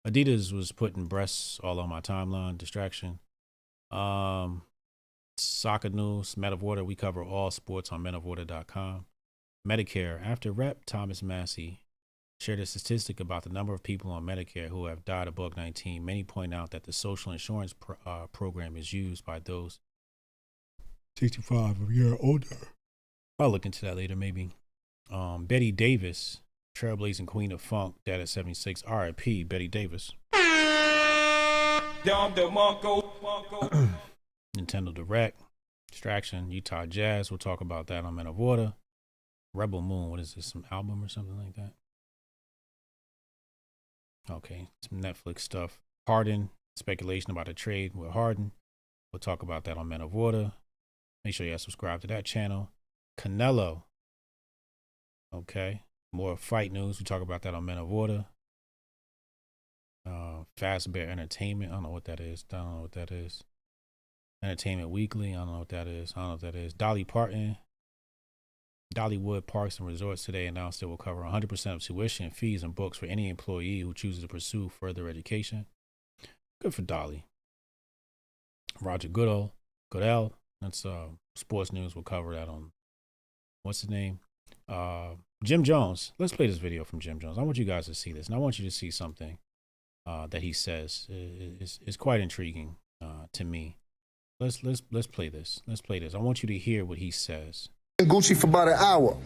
Adidas was putting breasts all on my timeline, distraction. Soccer news, Men of Water. We cover all sports on menofwater.com. Medicare. After Rep. Thomas Massey shared a statistic about the number of people on Medicare who have died of COVID-19. Many point out that the social insurance program is used by those 65 or a year older. I'll look into that later, maybe. Betty Davis, trailblazing queen of funk, dead at 76. R.I.P. Betty Davis. Nintendo Direct, distraction. Utah Jazz. We'll talk about that on Men of Water. Rebel Moon. What is this? Some album or something like that? Okay, some Netflix stuff. Harden. Speculation about a trade with Harden. We'll talk about that on Men of Water. Make sure you subscribe to that channel. Canelo. Okay. More fight news. We talk about that on Men of Water. Fast Bear Entertainment. I don't know what that is. Entertainment Weekly. I don't know what that is. Dolly Parton. Dollywood Parks and Resorts today announced it will cover 100% of tuition, fees, and books for any employee who chooses to pursue further education. Good for Dolly. Roger Goodell. That's sports news. We'll cover that on, what's his name? Jim Jones. Let's play this video from Jim Jones. I want you guys to see this, and I want you to see something that he says is quite intriguing to me. Let's play this. I want you to hear what he says. Gucci for about an hour.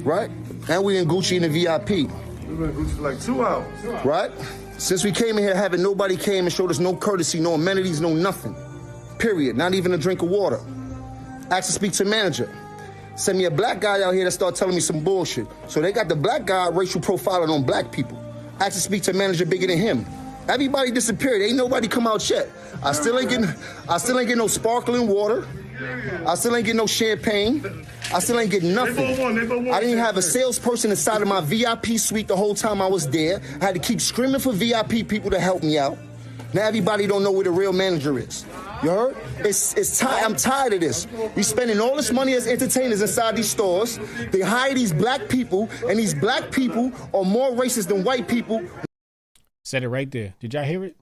Right? And we in Gucci in the VIP. We been in Gucci for like 2 hours. Right? Since we came in here having nobody came and showed us no courtesy, no amenities, no nothing. Period. Not even a drink of water. Asked to speak to manager. Send me a black guy out here that start telling me some bullshit. So they got the black guy racial profiling on black people. Asked to speak to manager bigger than him. Everybody disappeared. Ain't nobody come out yet. I still ain't getting no sparkling water. I still ain't getting no champagne. I still ain't getting nothing. I didn't have a salesperson inside of my VIP suite the whole time I was there. I had to keep screaming for VIP people to help me out. Now everybody don't know where the real manager is. You heard? It's time. I'm tired of this. We spending all this money as entertainers inside these stores. They hire these black people, and these black people are more racist than white people. Said it right there. Did y'all hear it?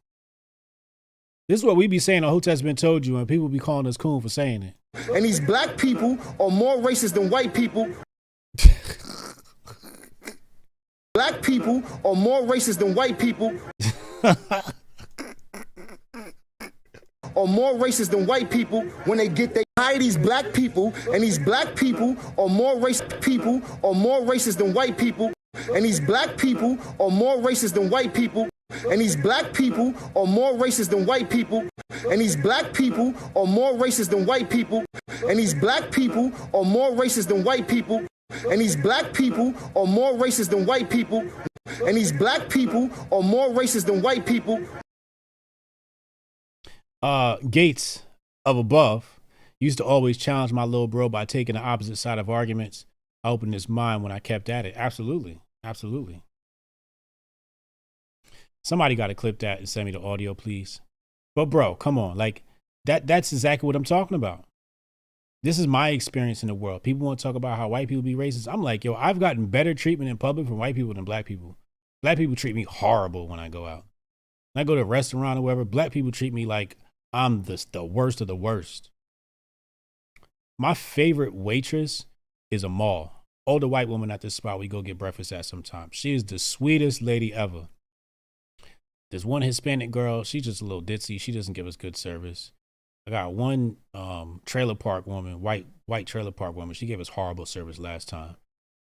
This is what we be saying on Hotep's Been Told You, and people be calling us coon for saying it. And these black people are more racist than white people. Black people are more racist than white people. Are more racist than white people when they hire these black people, and these black people are more racist than white people, and these black people are more racist than white people, and these black people are more racist than white people, and these black people are more racist than white people, and these black people are more racist than white people, and these black people are more racist than white people, and these black people are more racist than white people. Gates of Above used to always challenge my little bro by taking the opposite side of arguments. I opened his mind when I kept at it. Absolutely. Absolutely. Somebody got to clip that and send me the audio, please. But bro, come on. Like that's exactly what I'm talking about. This is my experience in the world. People want to talk about how white people be racist. I'm like, yo, I've gotten better treatment in public from white people than black people. Black people treat me horrible when I go out. When I go to a restaurant or wherever, black people treat me like I'm the worst of the worst. My favorite waitress is a mall. Older white woman at this spot we go get breakfast at sometimes. She is the sweetest lady ever. There's one Hispanic girl. She's just a little ditzy. She doesn't give us good service. I got one trailer park woman, white trailer park woman. She gave us horrible service last time.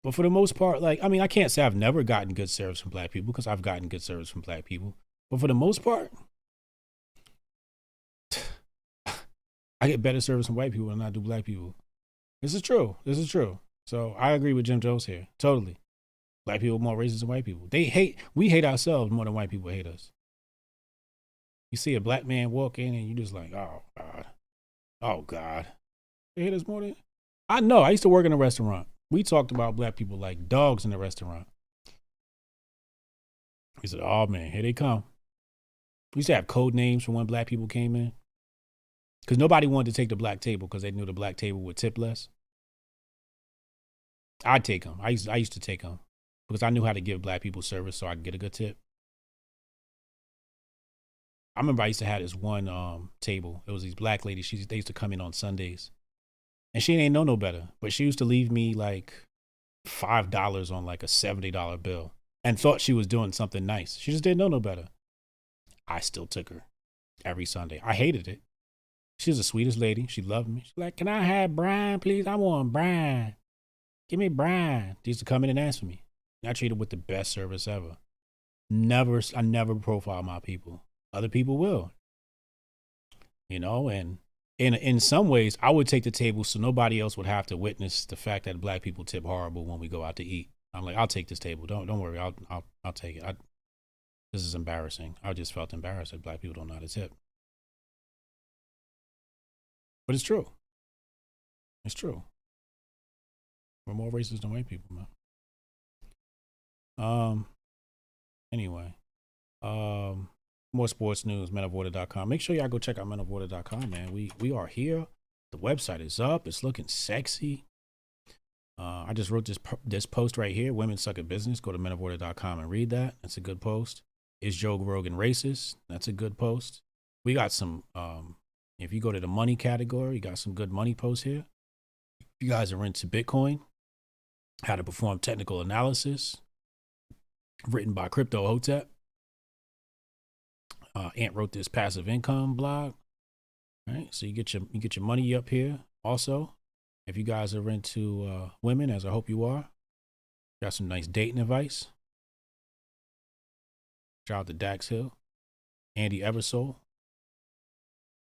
But for the most part, like, I mean, I can't say I've never gotten good service from black people because I've gotten good service from black people. But for the most part, I get better service from white people than I do black people. This is true. This is true. So I agree with Jim Jones here. Totally. Black people are more racist than white people. We hate ourselves more than white people hate us. You see a black man walk in and you just like, oh God. Oh God. They hate us more than. I know. I used to work in a restaurant. We talked about black people like dogs in the restaurant. He said, oh man, here they come. We used to have code names for when black people came in. Because nobody wanted to take the black table because they knew the black table would tip less. I'd take them. I used to take them because I knew how to give black people service so I could get a good tip. I remember I used to have this one table. It was these black ladies. They used to come in on Sundays. And she ain't know no better. But she used to leave me like $5 on like a $70 bill and thought she was doing something nice. She just didn't know no better. I still took her every Sunday. I hated it. She was the sweetest lady. She loved me. She's like, can I have Brian, please? I want Brian. Give me Brian. She used to come in and ask for me. I treated her with the best service ever. I never profile my people. Other people will. You know, and in some ways, I would take the table so nobody else would have to witness the fact that black people tip horrible when we go out to eat. I'm like, I'll take this table. Don't worry. I'll take it. This is embarrassing. I just felt embarrassed that black people don't know how to tip. But it's true. It's true. We're more racist than white people, man. Anyway. More sports news, menoforder.com. Make sure y'all go check out menoforder.com, man. We are here. The website is up. It's looking sexy. I just wrote this post right here. Women suck at business. Go to menoforder.com and read that. That's a good post. Is Joe Rogan racist? That's a good post. We got some, if you go to the money category, you got some good money posts here. If you guys are into Bitcoin, how to perform technical analysis, written by Crypto Hotep. Ant wrote this passive income blog. All right, so you get your money up here. Also, if you guys are into women, as I hope you are, got some nice dating advice. Shout out to Dax Hill, Andy Eversole.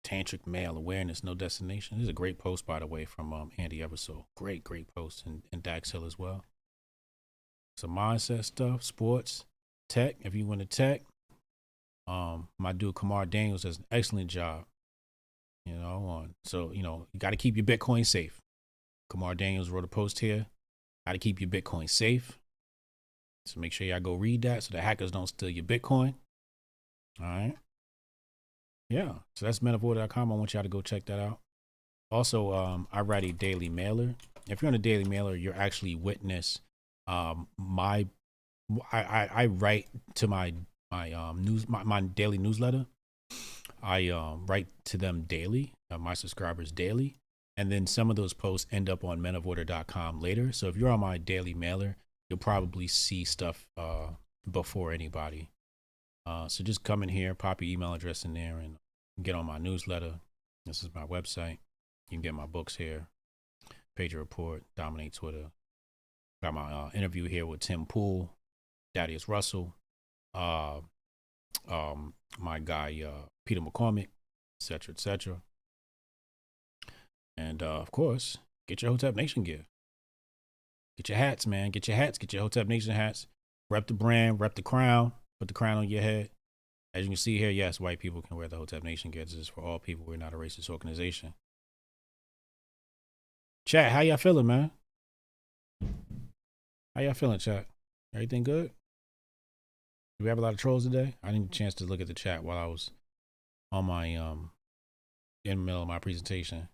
Tantric male awareness, no destination. This is a great post, by the way, from Andy Eversole. Great post, and Dax Hill as well. Some mindset stuff, sports, tech. If you want to tech, My dude Kamar Daniels does an excellent job. You know, so you know you got to keep your Bitcoin safe. Kamar Daniels wrote a post here. How to keep your Bitcoin safe. So make sure y'all go read that so the hackers don't steal your Bitcoin. All right. Yeah. So that's metaphor.com. I want y'all to go check that out. Also, I write a daily mailer. If you're on a daily mailer, you're actually witness I write to my daily newsletter. I write to them daily, my subscribers daily. And then some of those posts end up on metavorder.com later. So if you're on my daily mailer, you'll probably see stuff before anybody. So just come in here, pop your email address in there, and get on my newsletter. This is my website. You can get my books here. Pager Report, Dominate Twitter. Got my interview here with Tim Pool, Thaddeus Russell, my guy Peter McCormick, etc., etc. And of course, get your Hotep Nation gear. Get your hats, man. Get your hats. Get your Hotep Nation hats. Rep the brand. Rep the crown. Put the crown on your head. As you can see here, yes, white people can wear the Hotep Nation gear. This is for all people. We're not a racist organization. Chat, how y'all feeling, man? How y'all feeling, chat? Everything good? Do we have a lot of trolls today? I didn't get a chance to look at the chat while I was on my in the middle of my presentation.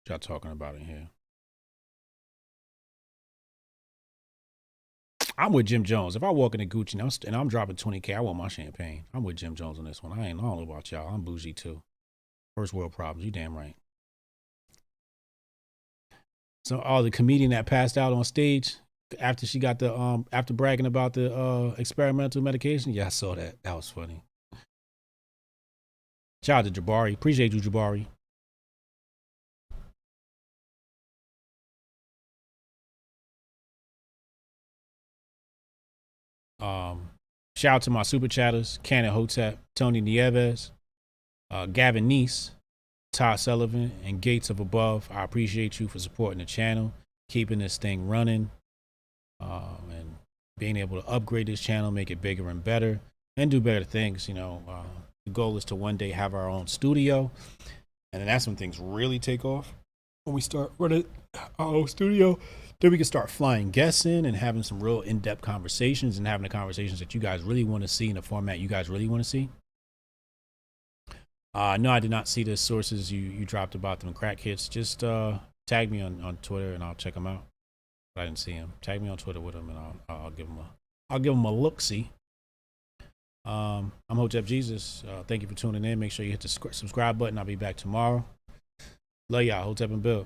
Y'all talking about it here. I'm with Jim Jones. If I walk into Gucci and I'm dropping 20K, I want my champagne. I'm with Jim Jones on this one. I don't know about y'all. I'm bougie too. First world problems. You damn right. So, the comedian that passed out on stage after she got the after bragging about the experimental medication. Yeah, I saw that. That was funny. Shout out to Jabari. Appreciate you, Jabari. Shout out to my super chatters, Cannon Hotep, Tony Nieves, Gavin Neese, Todd Sullivan, and Gates of Above. I appreciate you for supporting the channel, keeping this thing running, and being able to upgrade this channel, make it bigger and better, and do better things. You know, the goal is to one day have our own studio, and then that's when things really take off. When we start running our own studio, then we can start flying guests in and having some real in-depth conversations and having the conversations that you guys really want to see in the format you guys really want to see. No, I did not see the sources you dropped about them crack hits. Just tag me on Twitter and I'll check them out. But I didn't see them. Tag me on Twitter with them and I'll give them a look-see. I'm Hotep Jesus. Thank you for tuning in. Make sure you hit the subscribe button. I'll be back tomorrow. Love y'all. Hotep and Bill.